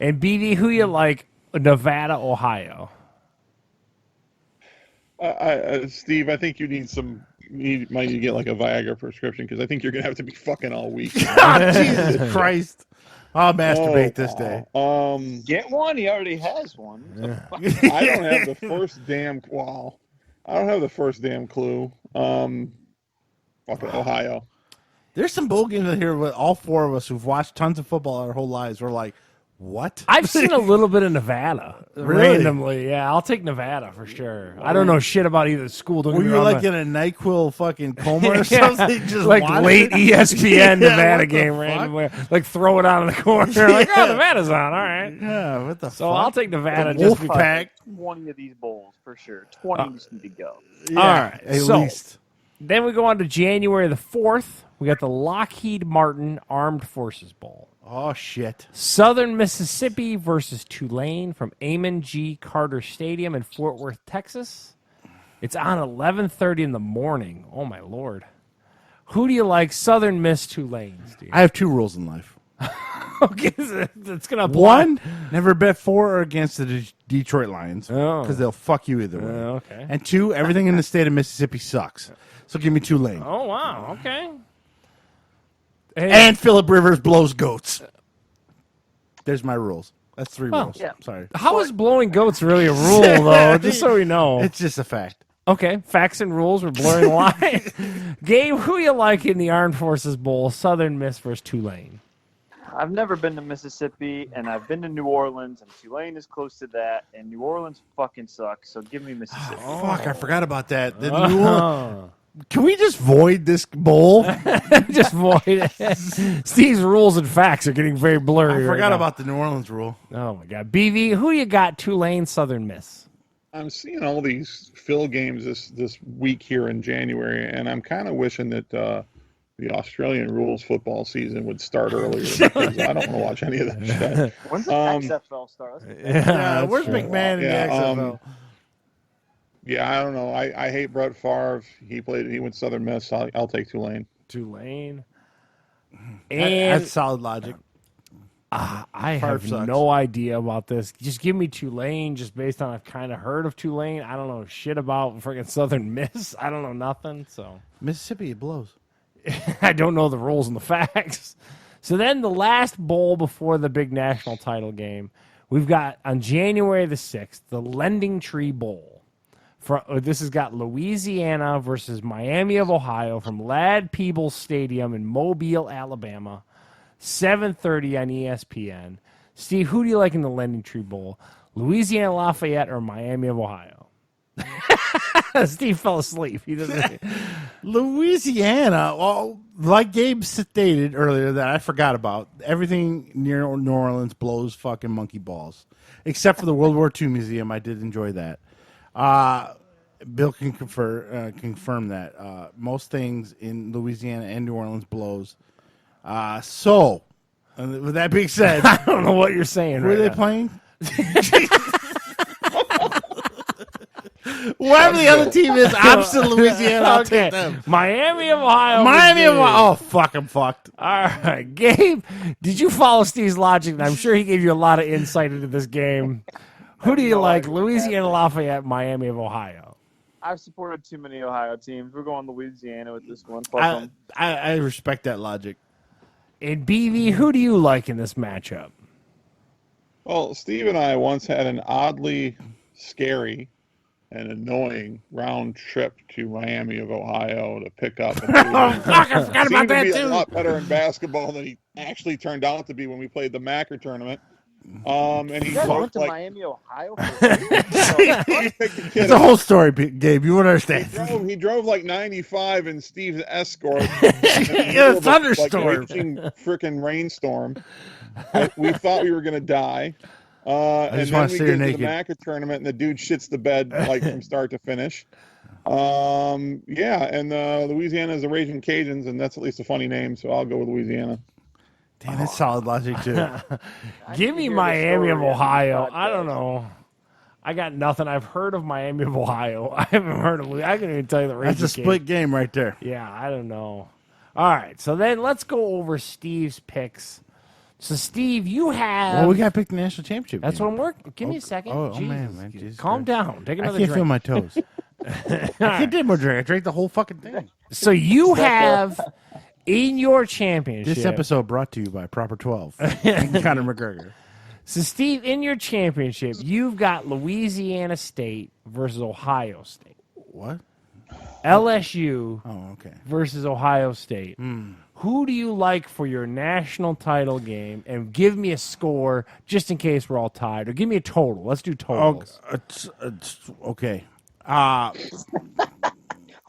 And BD, who you like? Nevada, Ohio. Steve, I think you need might need to get like a Viagra prescription, because I think you're gonna have to be fucking all week. Oh, Jesus Christ. I'll masturbate this day. Get one. He already has one. I don't have the first damn. Wow, I don't have the first damn clue. Fucking Ohio. There's some bowl games in here with all four of us who've watched tons of football our whole lives. We're like, what? I've seen a little bit of Nevada Really? randomly. Yeah, I'll take Nevada for sure. I don't know shit about either school. Don't Were get me you wrong, like but- in a NyQuil fucking coma or Yeah, something? Just like watching late it? ESPN Yeah, Nevada what the game fuck? randomly. Like throw it out in the corner. Like, oh, Nevada's on. All right. Yeah, what the So fuck? I'll take Nevada Wolf just because. pack. 20 of these bowls for sure. 20 just need to go. Yeah, All right, at so- least. Then we go on to January the 4th. We got the Lockheed Martin Armed Forces Bowl. Oh, shit. Southern Mississippi versus Tulane from Amon G. Carter Stadium in Fort Worth, Texas. It's on 11:30 in the morning. Oh, my Lord. Who do you like, Southern Miss, Tulane, Steve? I have two rules in life. Okay, it's going to apply. One, never bet for or against the Detroit Lions, Oh. because they'll fuck you either way. Okay. And two, everything in the state of Mississippi sucks. So give me Tulane. Oh, wow. Okay. And Philip Rivers blows goats. There's my rules. That's three rules. yeah. Sorry. How is blowing goats really a rule, though? Just so we know. It's just a fact. Okay, facts and rules. We're blurring the line. Gabe, who you like in the Armed Forces Bowl, Southern Miss versus Tulane? I've never been to Mississippi, and I've been to New Orleans, and Tulane is close to that, and New Orleans fucking sucks, so give me Mississippi. Fuck, I forgot about that. The Oh. New Orleans- Can we just void this bowl? Just void it. Steve's rules and facts are getting very blurry. I right forgot now. about the New Orleans rule. Oh my God, BV, who you got? Tulane, Southern Miss. I'm seeing all these Phil games this week here in January, and I'm kind of wishing that the Australian rules football season would start earlier, because I don't want to watch any of that shit. When's the XFL start? Yeah, where's true. McMahon in Yeah, the XFL? Yeah, I don't know. I hate Brett Favre. He went Southern Miss. I'll take Tulane. Tulane. That- And that's solid logic. I Favre have sucks. no idea about this. Just give me Tulane, just based on I've kind of heard of Tulane. I don't know shit about freaking Southern Miss. I don't know nothing. So Mississippi, it blows. I don't know the rules and the facts. So then the last bowl before the big national title game, we've got on January the 6th, the Lending Tree Bowl. This has got Louisiana versus Miami of Ohio from Ladd Peebles Stadium in Mobile, Alabama, 7:30 on ESPN. Steve, who do you like in the Lending Tree Bowl? Louisiana Lafayette or Miami of Ohio? Steve fell asleep. He doesn't. Louisiana, well, like Gabe stated earlier that I forgot about, everything near New Orleans blows fucking monkey balls. Except for the World War II Museum. I did enjoy that. Bill can confirm that. Most things in Louisiana and New Orleans blows. With that being said, I don't know what you're saying. who are they now. playing? Whoever the other team is, opposite Louisiana, I'll Okay. take them. Miami of Ohio. Miami of Virginia. Oh, fuck, I'm fucked. All right, Gabe, did you follow Steve's logic? And I'm sure he gave you a lot of insight into this game. Who do you like, Louisiana Lafayette, Miami of Ohio? I've supported too many Ohio teams. We're going Louisiana with this one. Fuck I, 'em. I respect that logic. And BV, who do you like in this matchup? Well, Steve and I once had an oddly scary and annoying round trip to Miami of Ohio to pick up. Oh, fuck, I forgot about Seemed to that, be a too. lot better in basketball than he actually turned out to be when we played the Macker tournament. And he You guys drove went to like Miami, Ohio? It's a whole story, Gabe. You won't understand. he drove like 95 in Steve's Escort. Yeah, thunderstorm. Like freaking rainstorm. We thought we were gonna die. And just then wanna we see get her to the naked. Macker tournament, and the dude shits the bed like from start to finish. Louisiana is the Raging Cajuns, and that's at least a funny name, so I'll go with Louisiana. Damn, that's solid logic, too. Give me hear the Miami of story on Ohio. the I don't podcast. know. I got nothing. I've heard of Miami of Ohio. I haven't heard of. I can't even tell you the Raging That's a split game right there. Yeah, I don't know. All right, so then let's go over Steve's picks. So, Steve, you have. Well, we got to pick the national championship. That's game. what I'm working. Give me a second. Oh, Jesus. man. Jesus Calm Christ. down. Take I another can't drink. feel my toes. I can't take more drink. I drank the whole fucking thing. So you have in your championship. This episode brought to you by Proper 12 and Conor McGregor. So, Steve, in your championship, you've got Louisiana State versus Ohio State. What? LSU Oh, okay. versus Ohio State. Who do you like for your national title game? And give me a score just in case we're all tied. Or give me a total. Let's do Oh, totals. okay.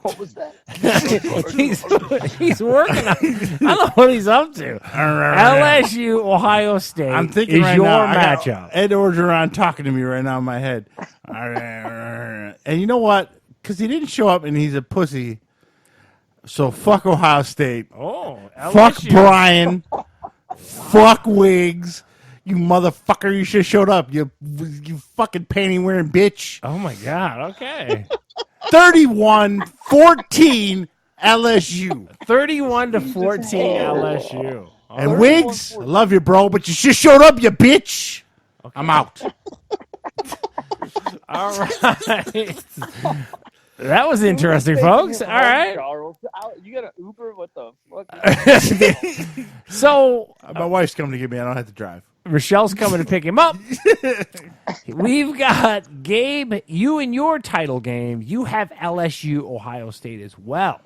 What was that? he's working on I don't know what he's up to. LSU, Ohio State I'm thinking is right your now. I got matchup. Ed Orgeron talking to me right now in my head. And you know what? Because he didn't show up and he's a pussy. So fuck Ohio State. Oh, Fuck LSU. Brian. Fuck Wiggs. You motherfucker. You should have showed up. You fucking panty wearing bitch. Oh, my God. Okay. 31-14 LSU. 31-14 LSU. And Wiggs, I love you, bro, but you should showed up, you bitch. I'm out. All right. That was interesting, folks. All right. Charles, you got an Uber? What the fuck? So My wife's coming to get me. I don't have to drive. Rochelle's coming to pick him up. We've got Gabe, you in your title game, you have LSU, Ohio State as well.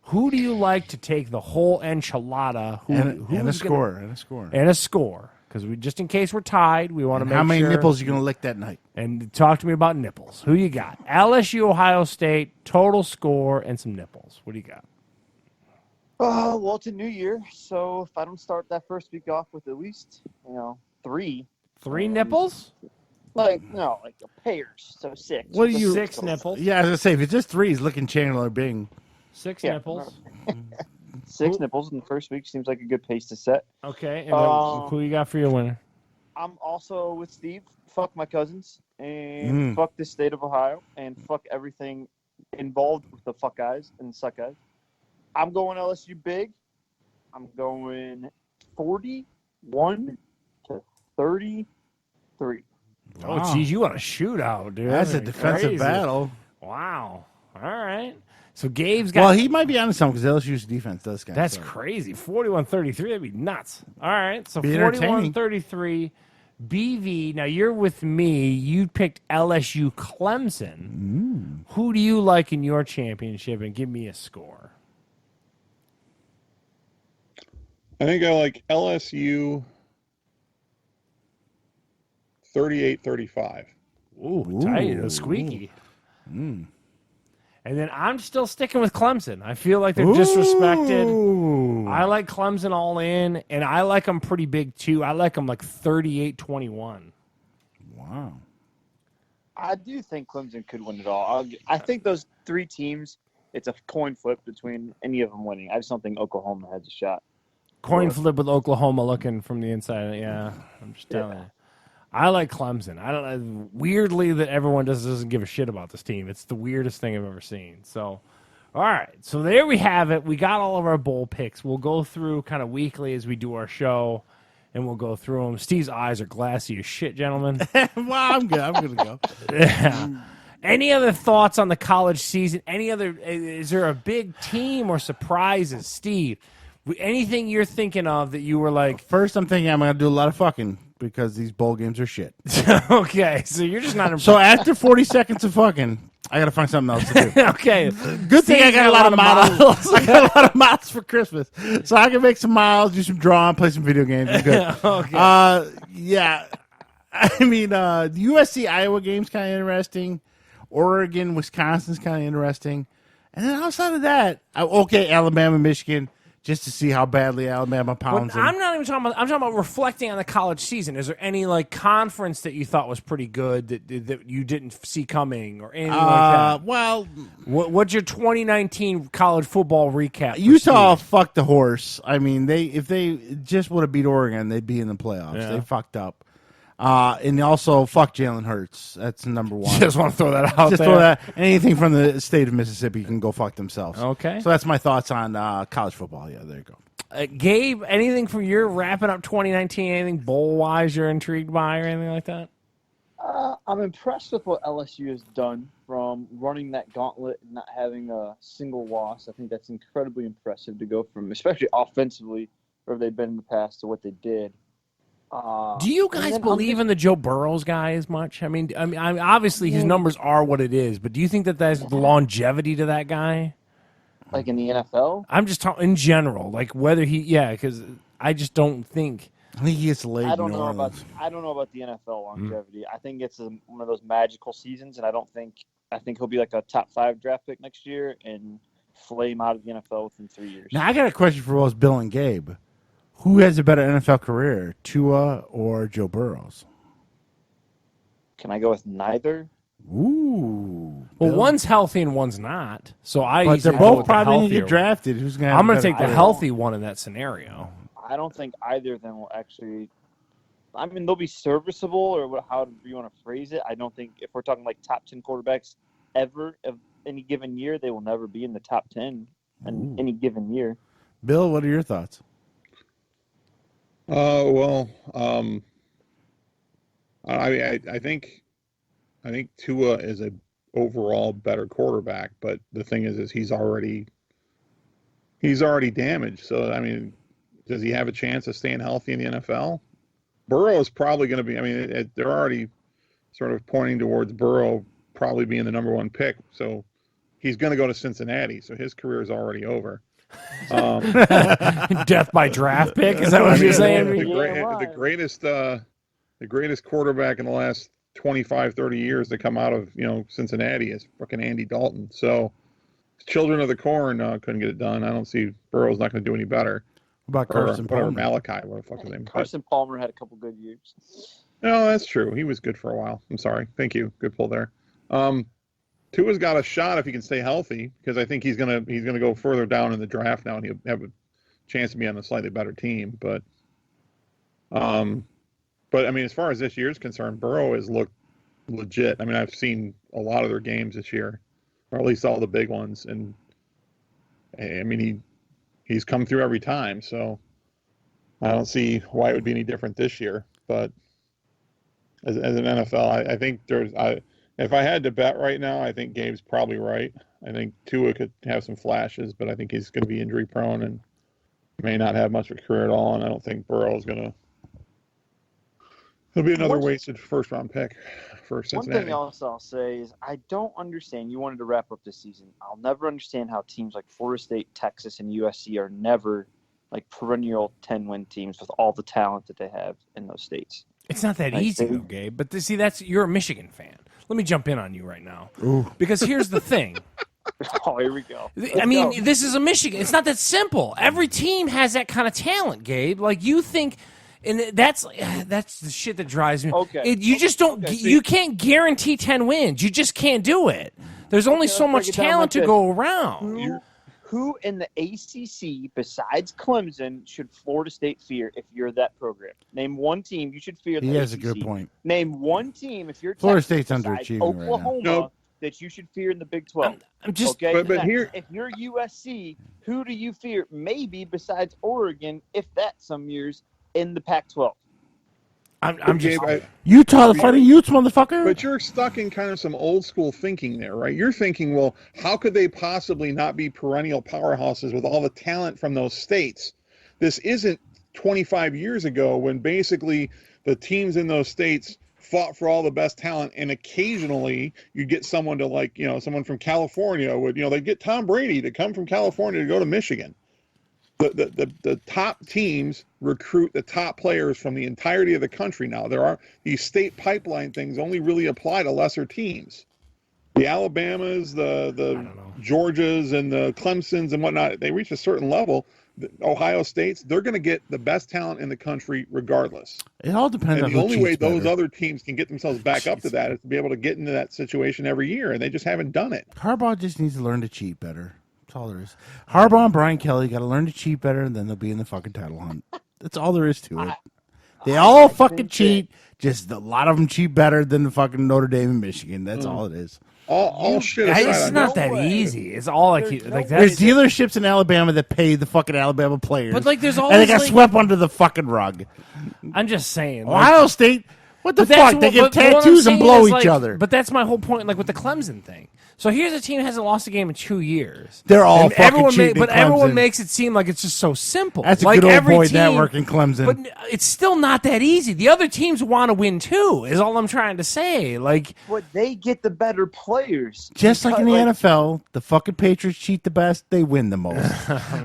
Who do you like to take the whole enchilada? And a who's score. gonna- And a score. And a score. Because we just in case we're tied, we want to And make how many sure. nipples you going to lick that night? And talk to me about nipples. Who you got? LSU, Ohio State, total score, and some nipples. What do you got? Well, it's a new year, so if I don't start that first week off with at least, 3, Three nipples? like pairs, so 6. What do you- Six nipples? Yeah, I was going to say, if it's just three, he's licking Chandler Bing. Six Yeah. nipples. 6 nipples in the first week seems like a good pace to set. Okay. And then who you got for your winner? I'm also with Steve. Fuck my cousins and fuck the state of Ohio and fuck everything involved with the fuck guys and suck guys. I'm going LSU big. I'm going 41-33. Oh, geez, you want a shootout, dude. That's a defensive crazy. battle. Wow. All right. So Gabe's got. Well, he might be on to something because LSU's defense does kind That's of crazy. 41-33. That'd be nuts. All right. So Be entertaining. 41-33. BV. Now you're with me. You picked LSU Clemson. Who do you like in your championship? And give me a score. I think I like LSU 38-35. Ooh, tight. Squeaky. And And then I'm still sticking with Clemson. I feel like they're disrespected. Ooh. I like Clemson all in, and I like them pretty big, too. I like them like 38-21. Wow. I do think Clemson could win it all. I think those three teams, it's a coin flip between any of them winning. I just don't think Oklahoma has a shot. Coin flip with Oklahoma looking from the inside. Yeah, I'm just telling you. I like Clemson. I don't know. Weirdly, that everyone doesn't give a shit about this team. It's the weirdest thing I've ever seen. So, all right. So there we have it. We got all of our bowl picks. We'll go through kind of weekly as we do our show, and we'll go through them. Steve's eyes are glassy as shit, gentlemen. Well, I'm good. I'm going to go. Yeah. Any other thoughts on the college season? Is there a big team or surprises? Steve, anything you're thinking of that you were like, First, I'm thinking I'm going to do a lot of fucking because these bowl games are shit. okay, so you're just not impressed. So after 40 seconds of fucking, I got to find something else to do. Okay. Good thing I got a lot of models. I got a lot of models for Christmas. So I can make some miles, do some drawing, play some video games. I'm good. Okay. Yeah. I mean, the USC-Iowa game's kind of interesting. Oregon, Wisconsin's kind of interesting. And then outside of that, Alabama, Michigan, just to see how badly Alabama pounds But them. I'm not even talking about. I'm talking about reflecting on the college season. Is there any like conference that you thought was pretty good that you didn't see coming or anything like that? Well, What's your 2019 college football recap? for Utah Steve? fucked the horse. I mean, if they just would have beat Oregon, they'd be in the playoffs. Yeah. They fucked up. And also, fuck Jalen Hurts. That's number one. Just want to throw that out Just there. throw that. Anything from the state of Mississippi can go fuck themselves. Okay. So that's my thoughts on college football. Yeah, there you go. Gabe, anything from your wrapping up 2019? Anything bowl wise you're intrigued by or anything like that? I'm impressed with what LSU has done from running that gauntlet and not having a single loss. I think that's incredibly impressive to go from, especially offensively, where they've been in the past to what they did. Do you guys believe in the Joe Burrows guy as much? I mean, obviously his numbers are what it is, but do you think that there's the longevity to that guy? Like in the NFL? I'm just talking in general, like whether because I just don't think. I think he gets laid. I don't know about the NFL longevity. I think it's one of those magical seasons, and I think he'll be like a top 5 draft pick next year and flame out of the NFL within 3 years. Now I got a question for both Bill and Gabe. Who has a better NFL career, Tua or Joe Burrows? Can I go with neither? Ooh. Well, Bill. one's healthy and one's not, so But they're both probably going to get drafted. Who's going? I'm going to take the healthy one in that scenario. I don't think either of them will actually. I mean, they'll be serviceable, or however you want to phrase it. I don't think if we're talking like top 10 quarterbacks ever of any given year, they will never be in the top 10 in any given year. Bill, what are your thoughts? I think Tua is a overall better quarterback, but the thing is he's already damaged. So I mean, does he have a chance of staying healthy in the NFL? Burrow is probably going to be. I mean, they're already sort of pointing towards Burrow probably being the number 1 pick. So he's going to go to Cincinnati. So his career is already over. Death by draft pick? Is that what you're saying? The greatest quarterback in the last 25, 30 years to come out of Cincinnati is fucking Andy Dalton. So Children of the Corn couldn't get it done. I don't see Burrow's not going to do any better. What about Carson Palmer? Malachi, what the fuck his name? Carson Palmer had a couple good years. No, that's true. He was good for a while. I'm sorry. Thank you. Good pull there. Tua's got a shot if he can stay healthy, because I think he's gonna go further down in the draft now, and he'll have a chance to be on a slightly better team. But I mean, as far as this year's concerned, Burrow has looked legit. I mean, I've seen a lot of their games this year, or at least all the big ones, and I mean he's come through every time. So I don't see why it would be any different this year. But as an NFL, I think if I had to bet right now, I think Gabe's probably right. I think Tua could have some flashes, but I think he's going to be injury prone and may not have much of a career at all. And I don't think Burrow's going to. He'll be another wasted first-round pick for Cincinnati. One thing else I'll say is I don't understand. You wanted to wrap up this season. I'll never understand how teams like Florida State, Texas, and USC are never like perennial 10-win teams with all the talent that they have in those states. It's not that easy, though, Gabe. But you're a Michigan fan. Let me jump in on you right now. Ooh. Because here's the thing. Oh, here we go. I mean, this is a Michigan. It's not that simple. Every team has that kind of talent, Gabe. Like you think, and that's the shit that drives me. Okay. You just don't. Okay. You can't guarantee 10 wins. You just can't do it. There's only so let's much break it down talent like to this. go around. Who in the ACC besides Clemson should Florida State fear if you're that program? Name one team you should fear. In the He has a ACC. good point. Name one team if you're Florida Texas, State's besides underachieving right now. Oklahoma Nope. that you should fear in the Big 12. I'm just. Okay, But Next, here- if you're USC, who do you fear? Maybe besides Oregon, if that some years in the Pac-12. I'm just. Gabe, Utah, the Fighting Utes, motherfucker. but you're stuck in kind of some old school thinking there, right? You're thinking, well, how could they possibly not be perennial powerhouses with all the talent from those states? This isn't 25 years ago when basically the teams in those states fought for all the best talent, and occasionally you get someone to like, someone from California would, they get Tom Brady to come from California to go to Michigan. The top teams recruit the top players from the entirety of the country now. There are these state pipeline things only really apply to lesser teams. The Alabamas, the Georgias, and the Clemsons and whatnot, they reach a certain level. The Ohio States, they're going to get the best talent in the country regardless. It all depends on And the who only way cheats those better. other teams can get themselves back up to that is to be able to get into that situation every year, and they just haven't done it. Harbaugh just needs to learn to cheat better. That's all there is. Harbaugh and Brian Kelly got to learn to cheat better, and then they'll be in the fucking title hunt. That's all there is to it. They all fucking cheat. Just a lot of them cheat better than the fucking Notre Dame and Michigan. That's all it is. All shit aside, It's I not know- that way. easy. It's all like There's no like way. There's that. dealerships in Alabama that pay the fucking Alabama players. But like, there's and always they got like, swept under the fucking rug. I'm just saying. Like, Ohio State, what the but that's fuck? They what- get but what I'm tattoos and saying blow is, each like, other. But that's my whole point. Like with the Clemson thing. So here's a team that hasn't lost a game in 2 years. They're all And fucking everyone cheating in but everyone Clemson. makes it seem like it's just so simple. That's a like good old every boy team, network in Clemson. But it's still not that easy. The other teams want to win too. Is all I'm trying to say. Like But they get the better players. Just like in the Because, NFL, the fucking Patriots cheat the best, they win the most.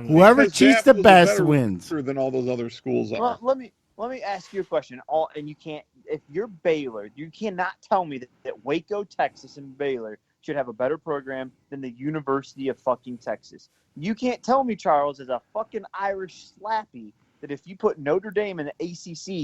Whoever Because cheats that the was a best better wins. recruiter than all those other schools are. Well, let me ask you a question. And you can't. If you're Baylor, you cannot tell me that Waco, Texas, and Baylor should have a better program than the University of fucking Texas. You can't tell me, Charles, as a fucking Irish slappy, that if you put Notre Dame in the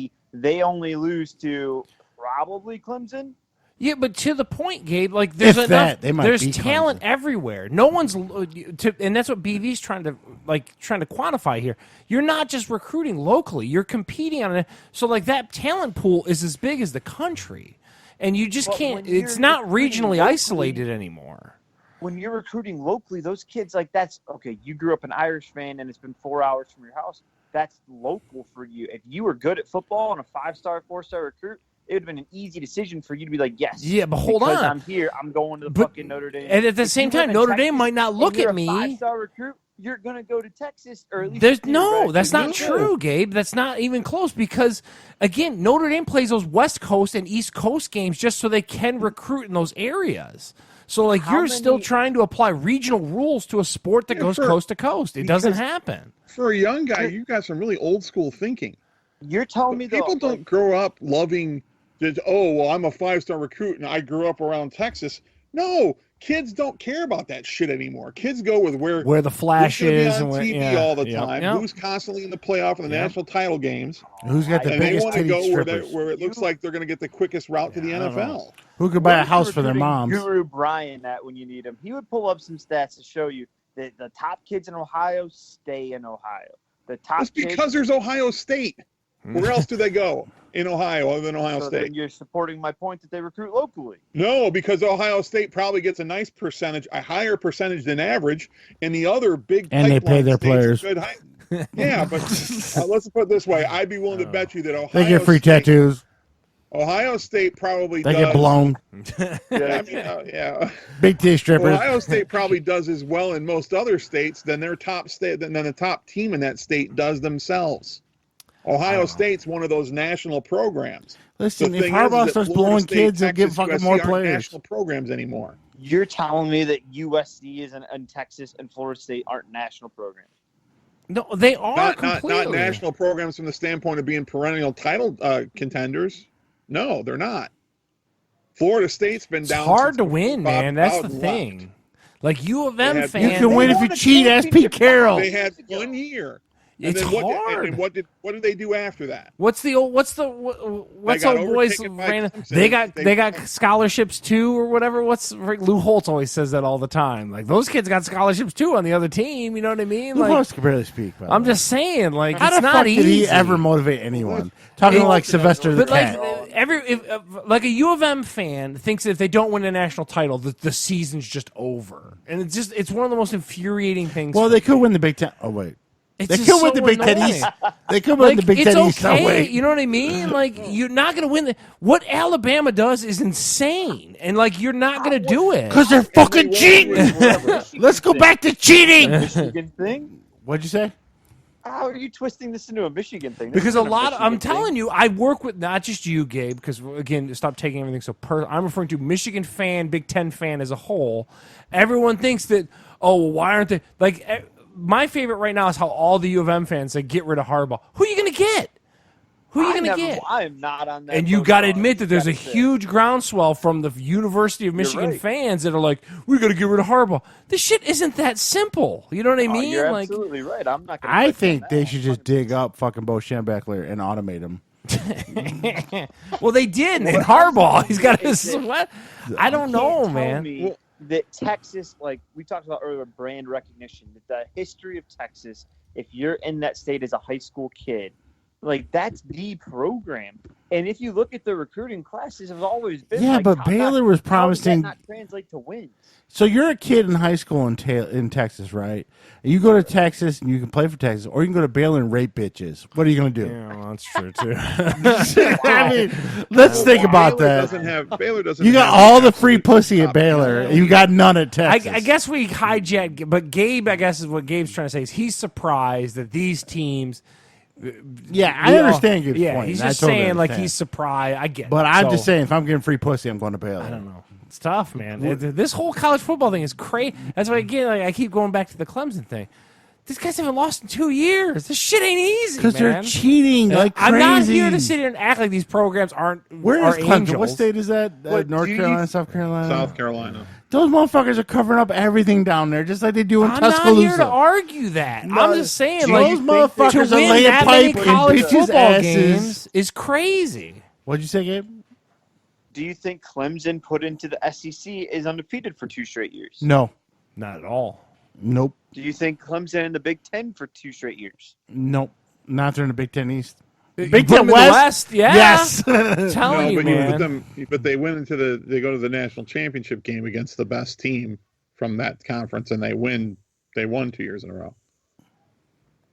ACC, they only lose to probably Clemson. yeah, but to the point, Gabe. Like there's If enough. that, they might there's beat talent Clemson. everywhere. No one's and that's what BV's trying to quantify here. You're not just recruiting locally. You're competing on it. So like that talent pool is as big as the country, and you just But can't. when you're It's not recruiting regionally locally- isolated anymore. When you're recruiting locally, those kids, like, that's okay. You grew up an Irish fan and it's been 4 hours from your house. That's local for you. If you were good at football and a 5-star, 4-star recruit, it would have been an easy decision for you to be like, yes. Yeah, but hold because on. I'm here. I'm going to the But- fucking Notre Dame. And at the If same you live time, in Notre Dame Texas might not and look you're at a me. 5-star recruit, you're going to go to Texas, or at least There's theoretically that's not you true, Gabe. That's not even close because again, Notre Dame plays those West Coast and East Coast games just so they can recruit in those areas. So like How you're still many- trying to apply regional rules to a sport that Yeah, goes sure. coast to coast. It doesn't Because- happen. For a young guy, you've got some really old school thinking. You're telling me, though, People don't grow up loving that, oh, well, I'm a 5-star recruit and I grew up around Texas. No, kids don't care about that shit anymore. Kids go with where Where the flash who's gonna be is on and where, TV yeah, all the yep, time, yep. who's constantly in the playoff and the Yep. national title games, Who's got the and they biggest want to titty go where, strippers? where it looks like they're going to get the quickest route to the I don't know. NFL. Who could buy a Where's house for their recruiting moms? Guru Brian at when you need him. He would pull up some stats to show you that the top kids in Ohio stay in Ohio. The top That's kids. because there's Ohio State. Where else do they go in Ohio other than Ohio So then State? you're supporting my point that they recruit locally. No, because Ohio State probably gets a nice percentage, a higher percentage than average, and the other big And they pay pipeline their states are players. good yeah, but let's put it this way: I'd be willing to bet you that Ohio They get free State, tattoos. Ohio State probably They does. get blown. Yeah, I mean, yeah. Big titty strippers. Ohio State probably does as well in most other states than their top state than the top team in that state does themselves. Ohio State's one of those national programs. Listen, The if thing Harbaugh that starts Florida blowing State, kids, he'll get Texas, fucking USC more aren't players. national programs anymore. You're telling me that USC is and Texas and Florida State aren't national programs. No, they are Not completely. national programs from the standpoint of being perennial title contenders. No, they're not. Florida State's been It's down. hard since to before win, Bob man. That's the Bowden thing. left. Like U of M had- fans, You can win if you cheat. Ask Pete Carroll. They had 1 year. And It's then hard. What did they do after that? What's old got boys? overtaken by Ran, Clemson. they got scholarships too, or whatever. Lou Holtz always says that all the time. Like those kids got scholarships too on the other team. You know what I mean? Who Like else can barely speak? By the I'm way? just saying, like How it's the not fuck easy. did he ever motivate anyone? Talking like Sylvester the But like Cat. like a U of M fan thinks that if they don't win a national title, the season's just over, and it's one of the most infuriating things. Well, they could win the Big Ten. Oh wait, It's they just could win so the Big Ten annoying. East. They could win Like, the Big it's Ten East. okay, Oh wait, you know what I mean? Like you're not going to win. What Alabama does is insane, and like you're not going to do it. because they're fucking cheating. Let's go back to cheating. Michigan thing. What'd you say? How are you twisting this into a Michigan thing? This Because a isn't lot, Michigan I'm thing. telling you, I work with not just you, Gabe. Because again, stop taking everything so I'm referring to Michigan fan, Big Ten fan as a whole. Everyone thinks that, oh, well, why aren't they like? My favorite right now is how all the U of M fans say get rid of Harbaugh. Who are you going to get? Who are you going to get? I am not on that. And you boat got to at all. admit that there's a Gotta say. huge groundswell from the University of Michigan right. fans that are like, we got to get rid of Harbaugh. This shit isn't that simple. You know what I Oh, mean? you're like, absolutely right. I'm not. Gonna I fight you on think that they one. should just dig up fucking Bo Schembechler and automate him. well, they did. And Harbaugh, he's got his Is it- sweat. I don't You can't know, tell man. me that Texas, like we talked about earlier, brand recognition. That the history of Texas, if you're in that state as a high school kid, like that's the program. And if you look at the recruiting classes, have always been Yeah, like, but top-notch. Baylor was How does that promising. not translate to wins. So you're a kid in high school in Texas, right? And you go to Texas and you can play for Texas, or you can go to Baylor and rape bitches. What are you going to do? Yeah, well, that's true too. I mean, let's think about that. Baylor doesn't. You got have all the absolute free pussy at top Baylor. talent. You got none at Texas. I guess we hijacked, but Gabe, I guess, is what Gabe's trying to say is he's surprised that these teams. Yeah, I understand your Yeah, point. he's I just totally saying like understand. he's surprised. I get, But it. I'm So, just saying, if I'm getting free pussy, I'm going to Baylor. I don't know. It's tough, man. This whole college football thing is crazy. That's why again, like, I keep going back to the Clemson thing. These guys haven't lost in 2 years. This shit ain't easy, Because they're man. cheating like crazy. I'm not here to sit here and act like these programs aren't. Where are is Clemson? angels. What state is that? What North do you- Carolina, South Carolina? South Carolina. Those motherfuckers are covering up everything down there, just like they do in I'm Tuscaloosa. not here to argue that. I'm just saying, Those like, motherfuckers to are win laying that many pipe in college bitches' football asses. games is crazy. What'd you say, Gabe? Do you think Clemson put into the SEC is undefeated for 2 straight years? No. Not at all. Nope. Do you think Clemson in the Big Ten for 2 straight years? Nope. Not they're in the Big Ten East. Big Big Ten Ten West? West, yeah. Yes. Telling No, you, but man. but they went into they go to the national championship game against the best team from that conference, and they won 2 years in a row.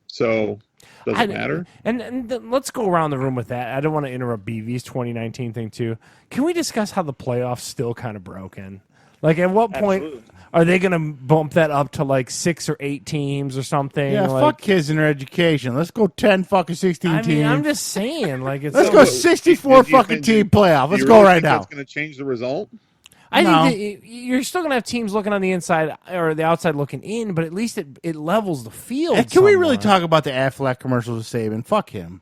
So does it matter? And let's go around the room with that. I don't want to interrupt BV's 2019 thing too. Can we discuss how the playoffs still kind of broken? Like, at what point Absolutely. are they going to bump that up to like 6 or 8 teams or something? Yeah, like, fuck kids and their education. Let's go 10 fucking 16 I teams. mean, I'm just saying, like, it's Let's so- go 64 Do you fucking think- team playoff. Do Let's you go really right think now. That's going to change the result. I No. think that you're still going to have teams looking on the inside or the outside looking in, but at least it levels the field. And can we really somewhat. talk about the Affleck commercials with Saban? Fuck him.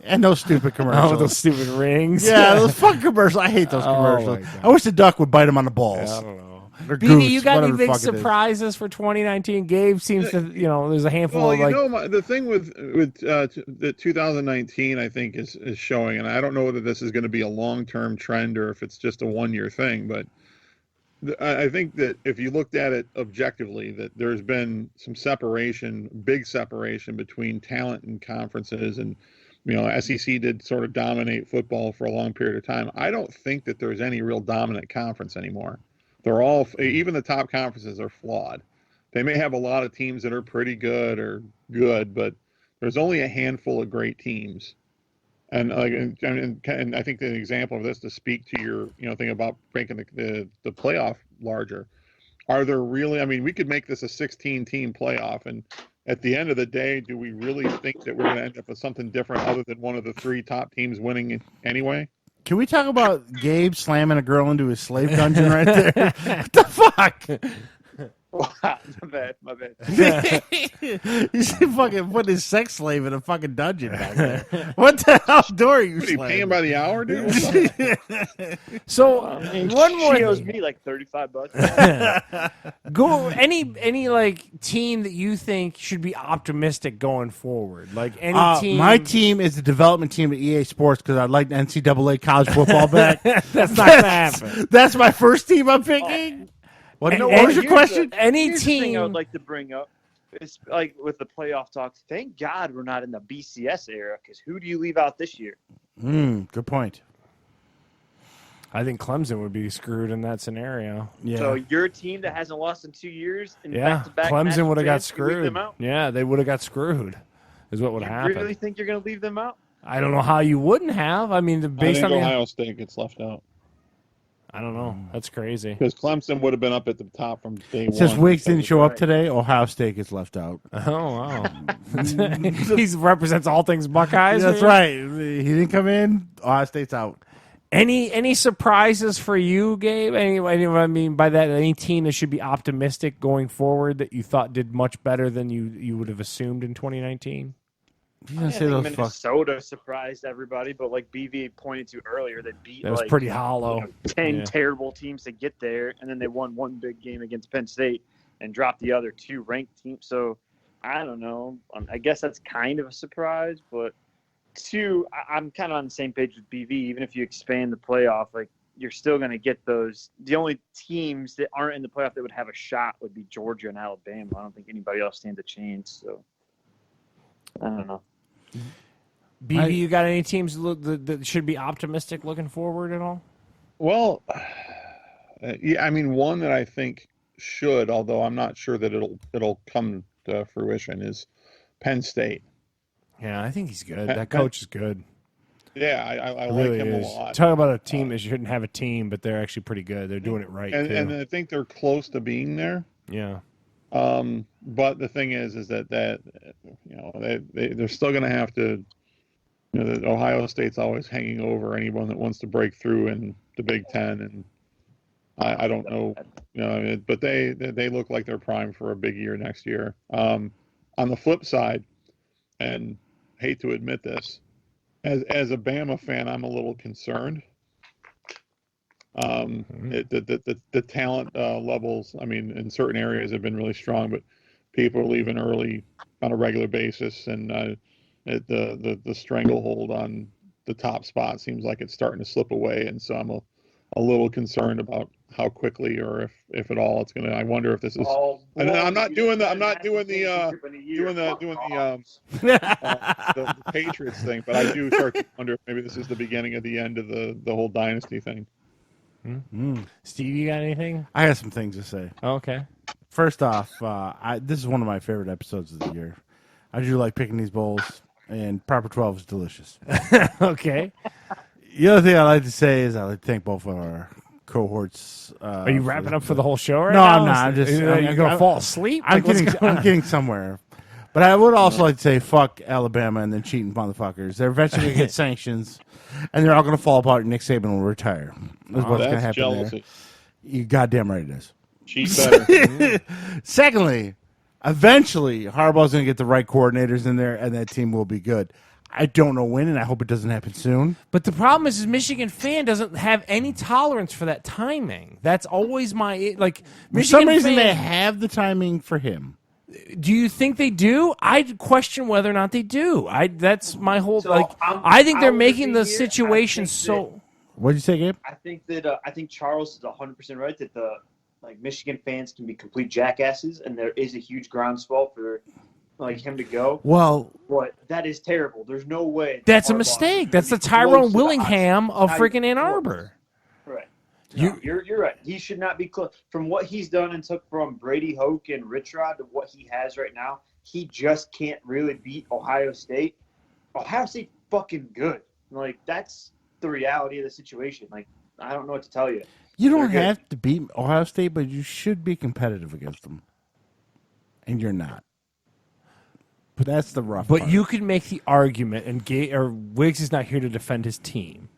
And those stupid commercials. Oh, those stupid rings. Yeah, those fucking commercials. I hate those Oh, commercials. my God. I wish the duck would bite him on the balls. I don't know. Or BD, goose, you got any whatever the big fuck it is. surprises for 2019? Gabe seems to, there's a handful Well, of like. the thing with the 2019, I think is showing, and I don't know whether this is going to be a long-term trend or if it's just a one-year thing, but I think that if you looked at it objectively, that there's been some separation, big separation between talent and conferences, and SEC did sort of dominate football for a long period of time. I don't think that there's any real dominant conference anymore. They're all, even the top conferences are flawed. They may have a lot of teams that are pretty good or good, but there's only a handful of great teams. And I think the example of this, to speak to your thing about making the playoff larger, are there really? I mean, we could make this a 16-team playoff, and at the end of the day, do we really think that we're going to end up with something different other than one of the 3 top teams winning anyway? Can we talk about Gabe slamming a girl into his slave dungeon right there? What the fuck? My bad. My bad. He's fucking putting his sex slave in a fucking dungeon back there. What the hell door are you What are you paying slamming? by the hour, dude? So one more She owes thing. me like $35. Go any like team that you think should be optimistic going forward. Like any team. My team is the development team at EA Sports because I'd like NCAA college football back. That's not gonna happen. That's my first team I'm picking. What was your Here's question? Here's the thing I would like to bring up. It's like with the playoff talks. Thank God we're not in the BCS era, because who do you leave out this year? Good point. I think Clemson would be screwed in that scenario. Yeah. So your team that hasn't lost in 2 years, in Yeah, back-to-back Clemson national would have got champs, you leave screwed. them out? Yeah, they would have got screwed. Is what would You happen. really think you're going to leave them out? I don't know how you wouldn't have. I mean, I based think on Ohio State gets left out I don't know. That's crazy. because Clemson would have been up at the top from day one. Since Wiggs didn't show up right. today, Ohio State gets left out. Oh wow. He represents all things Buckeyes. That's man. right. He didn't come in. Ohio State's out. Any surprises for you, Gabe? I mean by that, any team that should be optimistic going forward that you thought did much better than you would have assumed in 2019? You I gonna say think those fuck? Minnesota surprised everybody, but like BV pointed to earlier, they beat That was like pretty hollow. 10 Yeah. terrible teams to get there, and then they won one big game against Penn State and dropped the other two ranked teams. So I don't know. I guess that's kind of a surprise, but I'm kind of on the same page with BV. Even if you expand the playoff, like you're still going to get those. The only teams that aren't in the playoff that would have a shot would be Georgia and Alabama. I don't think anybody else stands a chance. So I don't know. BB, you got any teams that should be optimistic looking forward at all? Well, yeah, I mean, one that I think should, although I'm not sure that it'll come to fruition, is Penn State. Yeah, I think he's good. That coach is good. Yeah, I Really like him is. a lot. Talk about a team that shouldn't have a team, but they're actually pretty good. They're doing it right too. And I think they're close to being there. Yeah. But the thing is that you know they're still going to have to. You know, Ohio State's always hanging over anyone that wants to break through in the Big Ten, and I don't know, you know, but they look like they're primed for a big year next year. On the flip side, and hate to admit this, as a Bama fan, I'm a little concerned. The talent levels, I mean, in certain areas have been really strong, but people are leaving early on a regular basis, and the stranglehold on the top spot seems like it's starting to slip away, and so I'm a little concerned about how quickly or if at all it's gonna. I wonder if this is. And I'm not doing the Patriots thing, but I do start to wonder if maybe this is the beginning of the end of the whole dynasty thing. Steve, you got anything? I got some things to say. Okay. First off, this is one of my favorite episodes of the year. I do like picking these bowls, and Proper 12 is delicious. Okay. The other thing I like to say is I like to thank both of our cohorts. Are you wrapping up for the whole show right No, now? I'm not. I'm just- You're I'm- going to I'm- fall asleep? I'm Like, what's getting, going I'm on? getting somewhere. But I would also like to say, fuck Alabama and then cheating motherfuckers. They're eventually going to get sanctions, and they're all going to fall apart, and Nick Saban will retire. That's what's going to That's happen jealousy. there. You goddamn right it is. Cheat better. Secondly, eventually, Harbaugh's going to get the right coordinators in there, and that team will be good. I don't know when, and I hope it doesn't happen soon. But the problem is Michigan fan doesn't have any tolerance for that timing. That's always my like. For some Michigan reason, fan- they have the timing for him. Do you think they do? I question whether or not they do. That's my whole So, like. I'm I think they're out of making the here. situation I think so. What did you say, Gabe? I think Charles is 100% right that the Michigan fans can be complete jackasses, and there is a huge groundswell for him to go. Well, But that is terrible. There's no way. That's a Harbaugh mistake. is That's the gonna be close Tyrone to the Willingham of hot- freaking Ann close. Arbor. Right. No, you're right. He should not be close. From what he's done and took from Brady Hoke and Rich Rod to what he has right now, he just can't really beat Ohio State. Ohio State fucking good. Like, that's the reality of the situation. Like, I don't know what to tell you. you don't They're good. have to beat Ohio State, but you should be competitive against them. And you're not. But that's the rough But part. you could make the argument, and Wiggs is not here to defend his team,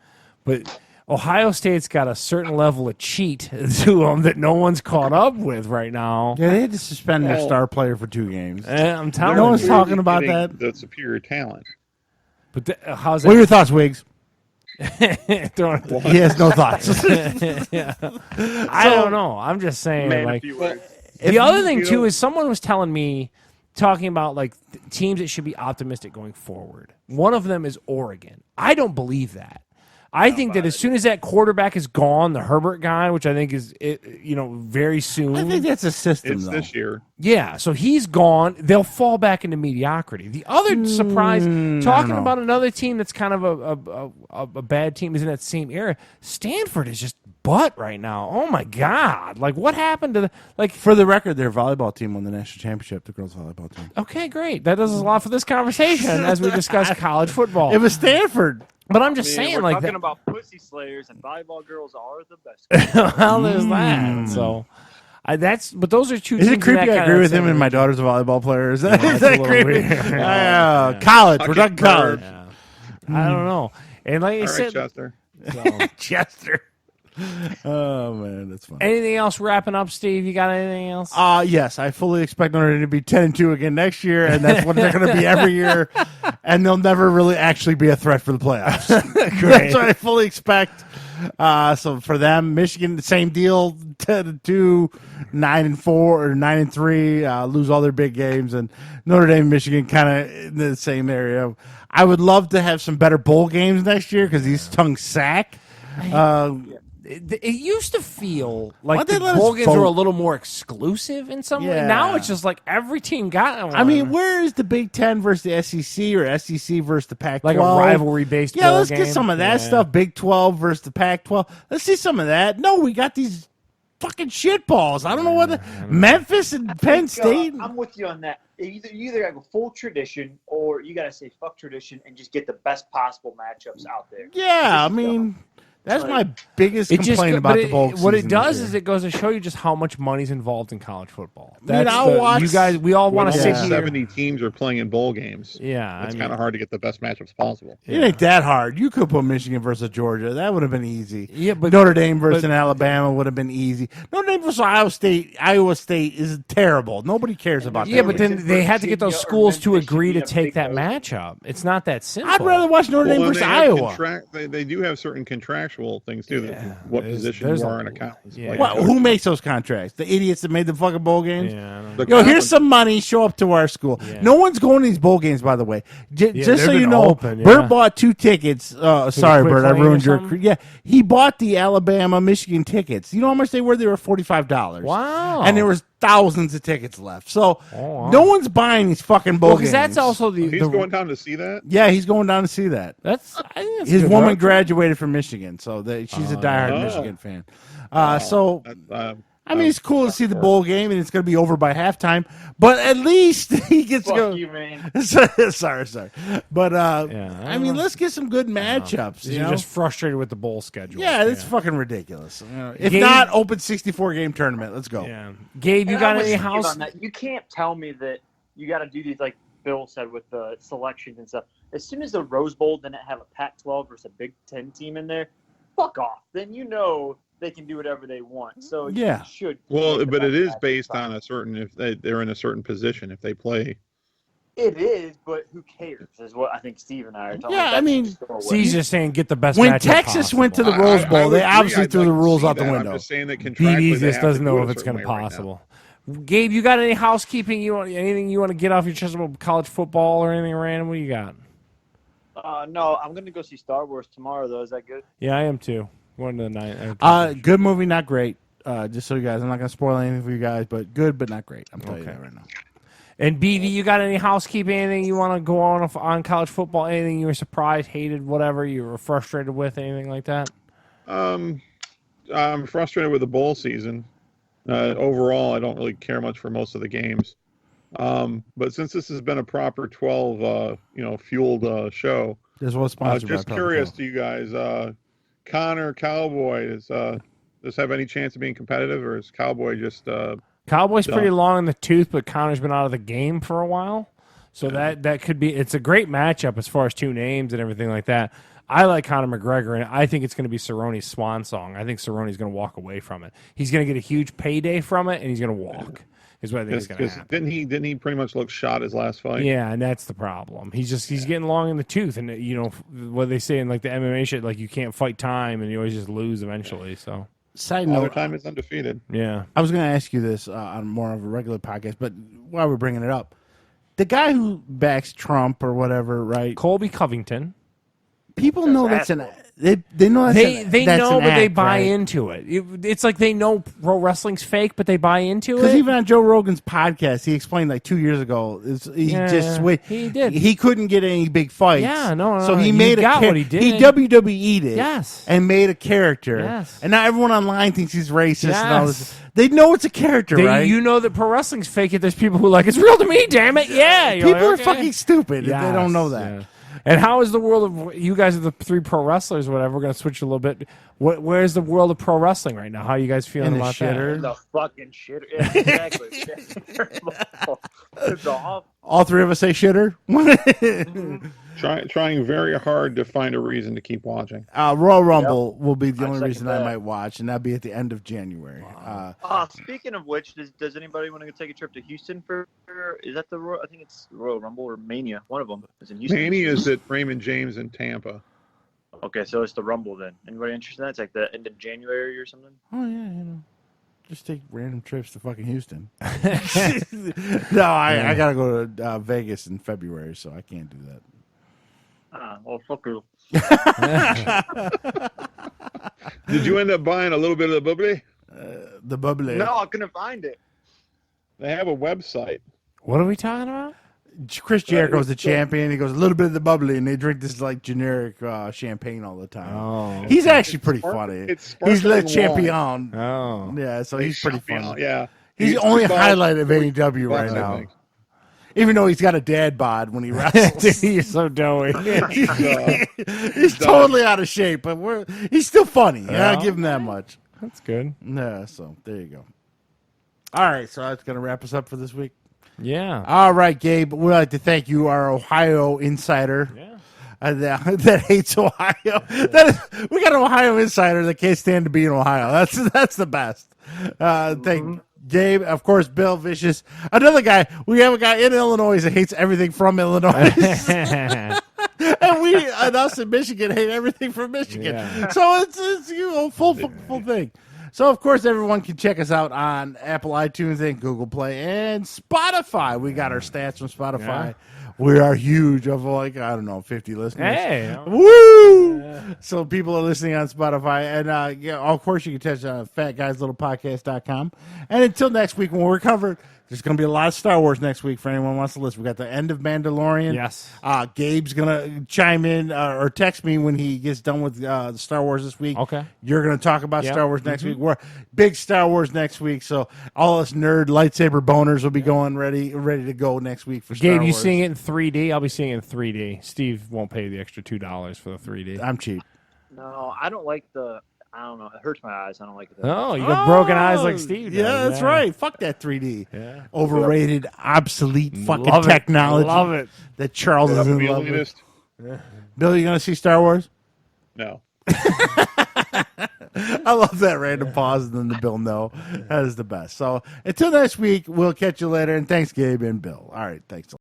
but Ohio State's got a certain level of cheat to them that no one's caught up with right now. Yeah, they had to suspend their star player for 2 games. I'm telling No you. one's talking about Getting that. The superior talent. But how's What are that? your thoughts, Wiggs? Throwing- He has no thoughts. Yeah. I don't know. I'm just saying, Man, a like, few words. the other thing you too know- is someone was telling me, talking about like teams that should be optimistic going forward. One of them is Oregon. I don't believe that. I think that as soon as that quarterback is gone, the Herbert guy, which I think is very soon. I think that's a system, It's though. this year. Yeah, so he's gone. They'll fall back into mediocrity. The other surprise, talking about another team that's kind of a bad team, is in that same era. Stanford is just butt right now. Oh my God! Like, what happened to For the record, their volleyball team won the national championship, the girls' volleyball team. Okay, great. That does a lot for this conversation as we discuss college football. It was Stanford. But I'm just Man, saying, we're like, talking that, about pussy slayers, and volleyball girls are the best. well, there's that. So, but those are two. Is teams it creepy? in that I kind agree of with him, same and my region. daughter's a volleyball player. Is that, Yeah, is that's a that little creepy? weird. College. We're talking college. Bird. I don't know. And like I All right, said, Chester. so, Chester. Oh man, that's funny. anything else wrapping up, Steve? You got anything else? Yes, I fully expect Notre Dame to be 10-2 again next year, and that's what they're going to be every year. And they'll never really actually be a threat for the playoffs. That's what I fully expect. So for them, Michigan, the same deal: 10-2, 9-4 or 9-3, lose all their big games, and Notre Dame, and Michigan, kind of in the same area. I would love to have some better bowl games next year because these tongues sack. It used to feel like Why'd they the let us bowl games were vote? a little more exclusive in some way. Yeah. Now it's just like every team got one. I mean, where is the Big Ten versus the SEC or SEC versus the Pac-12? like a rivalry-based Yeah, bowl let's game. get some of that Yeah. stuff. Big 12 versus the Pac-12. Let's see some of that. No, we got these fucking shitballs. I don't know what Memphis and Penn State. I'm with you on that. You either have a full tradition, or you got to say fuck tradition and just get the best possible matchups out there. Yeah, I mean, that's my biggest It just complaint go- about but the bowl What it season does this is year. it goes to show you just how much money's involved in college football. I mean, That's I'll watch- you guys. We all When want to all sit here. 70 teams are playing in bowl games. Yeah, It's I kind mean, of hard to get the best matchups possible. It ain't that hard. You could put Michigan versus Georgia. That would have been easy. Yeah, but Notre Dame versus but- Alabama would have been easy. Notre Dame versus Iowa State is terrible. Nobody cares about yeah, that. but then they had to get those Virginia or schools to Memphis should agree be to a take big that vote. matchup. It's not that simple. I'd rather watch Notre Dame Well, and versus they have Iowa. they do have certain contractual things too. Yeah, What there's- position there's you a- are in a conference. yeah. Well, who makes those contracts? The idiots that made the fucking bowl games? Yeah, I don't know. The Yo, here's conference- some money. Show up to our school. Yeah. No one's going to these bowl games, by the way. Just they've so you been know, open, yeah. Bert bought 2 tickets. Sorry, Quick Bert, I Lane or ruined your. something? Yeah, he bought the Alabama Michigan tickets. You know how much they were? They were $45. Wow. And there was thousands of tickets left. So Oh, wow. no one's buying these fucking bowl Well, games. because that's also the. He's going down to see that. Yeah, he's going down to see that. That's I think that's His good woman luck. graduated from Michigan, so she's a diehard Oh. Michigan fan. So That's, I mean, it's cool to see the bowl game, and it's going to be over by halftime. But at least he gets to Fuck go. you, man. sorry. But Yeah, I mean, let's get some good matchups. You You're know? just frustrated with the bowl schedule. Yeah, it's fucking ridiculous. You know, if Gabe- not, open 64 game tournament. Let's go. Yeah, Gabe, you And got I'm with any Steve house? on that. You can't tell me that you got to do these, like Bill said, with the selections and stuff. As soon as the Rose Bowl didn't have a Pac-12 versus a Big Ten team in there, fuck off. Then you know they can do whatever they want. So Yeah. you should. well, make the but it best is matchup based possible. on a certain if they're in a certain position if they play. It is, but who cares? Is what I think Steve and I are talking. Yeah, about. I mean, Just go away. So he's just saying get the best. When matchup Texas went to the possible. Rose Bowl, would they agree. obviously I'd threw like the to rules see out the that. window. I'm just saying that contractually BB they just have to doesn't do know it if a it's certain going to way right now. possible. Gabe, you got any housekeeping? Anything you want to get off your chest about college football or anything random? What you got? No, I'm gonna go see Star Wars tomorrow. Though, is that good? Yeah, I am too. Going to the night. Good movie, not great. Just so you guys, I'm not going to spoil anything for you guys, but good, but not great. I'm telling you Okay. that right now. And BV, you got any housekeeping? Anything you want to go on college football? Anything you were surprised, hated, whatever you were frustrated with? Anything like that? I'm frustrated with the bowl season. Overall, I don't really care much for most of the games. But since this has been a proper 12, fueled show, This was I was sponsored just by curious Pepsi. to you guys. Connor Cowboy does this have any chance of being competitive, or is Cowboy just? Cowboys Done. pretty long in the tooth, but Connor's been out of the game for a while. So that could be. It's a great matchup as far as 2 names and everything like that. I like Conor McGregor, and I think it's going to be Cerrone's swan song. I think Cerrone's going to walk away from it. He's going to get a huge payday from it, and he's going to walk. Is what I think is going to happen. Didn't he pretty much look shot his last fight? Yeah, and that's the problem. He's getting long in the tooth, and what they say in like the MMA shit, like you can't fight time, and you always just lose eventually. So, side All note, the time is undefeated. yeah. I was going to ask you this on more of a regular podcast, but while we're bringing it up, the guy who backs Trump or whatever, right? Colby Covington. People know that's an. They know that's They that's know, an but they act, buy right? into it. It's like they know pro wrestling's fake, but they buy into Because it. even on Joe Rogan's podcast, he explained like 2 years ago, He did. He couldn't get any big fights. Yeah, no, So no, he he made got what he did. He WWE'd it. Yes. And made a character. Yes. And now everyone online thinks he's racist and all this. Yes. They know it's a character, right? You know that pro wrestling's fake. Yet there's people who are like it's real to me. Damn it, yeah. You're People like, are okay. fucking stupid if they Yes, don't know that. yeah. And how is the world of you guys are the three pro wrestlers? Or whatever. We're gonna switch a little bit. Where's the world of pro wrestling right now? How are you guys feeling In the about shitter. that? The fucking shit. Yeah, exactly. It's awful. All three of us say shitter. Trying very hard to find a reason to keep watching. Royal Rumble will be the I only second reason I that. might watch, and that'll be at the end of January. Speaking of which, does anybody want to take a trip to Houston for? Is that the Royal? I think it's Royal Rumble or Mania. One of them is in Houston. Mania is at Raymond James in Tampa. Okay, so it's the Rumble then. Anybody interested in that? It's like the end of January or something. Oh yeah, just take random trips to fucking Houston. No, I gotta go to Vegas in February, so I can't do that. Well, fuck you. Did you end up buying a little bit of the bubbly? The bubbly. No, I couldn't find it. They have a website. What are we talking about? Chris Jericho's the champion. He goes a little bit of the bubbly, and they drink this like generic champagne all the time. Oh, He's actually pretty spark- funny. it's He's le sparkling champion. oh. Yeah, so he's pretty funny. Yeah. He's the only highlight of AEW right I now. think. Even though he's got a dad bod when he wrestles. You're so doughy. He's totally out of shape, but he's still funny. Yeah, I'll give him that much. That's good. Yeah, so there you go. All right, so that's going to wrap us up for this week. Yeah. All right, Gabe, we'd like to thank you, our Ohio insider. Yeah. That hates Ohio. We got an Ohio insider that can't stand to be in Ohio. That's the best. Thank Gabe, of course, Bill Vicious. Another guy, we have a guy in Illinois that hates everything from Illinois. And us in Michigan hate everything from Michigan. Yeah. So it's full thing. So, of course, everyone can check us out on Apple iTunes and Google Play and Spotify. We got our stats from Spotify. Yeah. We are huge of 50 listeners. Hey. Woo! Yeah. So people are listening on Spotify. And, of course, you can touch on fatguyslittlepodcast.com. And until next week when we're covered, there's going to be a lot of Star Wars next week for anyone who wants to listen. We got the end of Mandalorian. Yes. Gabe's going to chime in or text me when he gets done with the Star Wars this week. Okay. You're going to talk about Star Wars next week. We're big Star Wars next week. So all us nerd lightsaber boners will be going ready to go next week for Star Gabe, Wars. you seeing it in 3D? I'll be seeing it in 3D. Steve won't pay the extra $2 for the 3D. I'm cheap. No, I don't like I don't know. It hurts my eyes. I don't like it. Oh, you got broken eyes like Steve. Yeah, does. that's right. Fuck that 3D. Yeah. Overrated, obsolete fucking Love it. technology. Love it. That Charles is in Be love with. elitist? Bill, you going to see Star Wars? No. I love that random pause and then the Bill no. That is the best. So until next week, we'll catch you later. And thanks, Gabe and Bill. All right, thanks.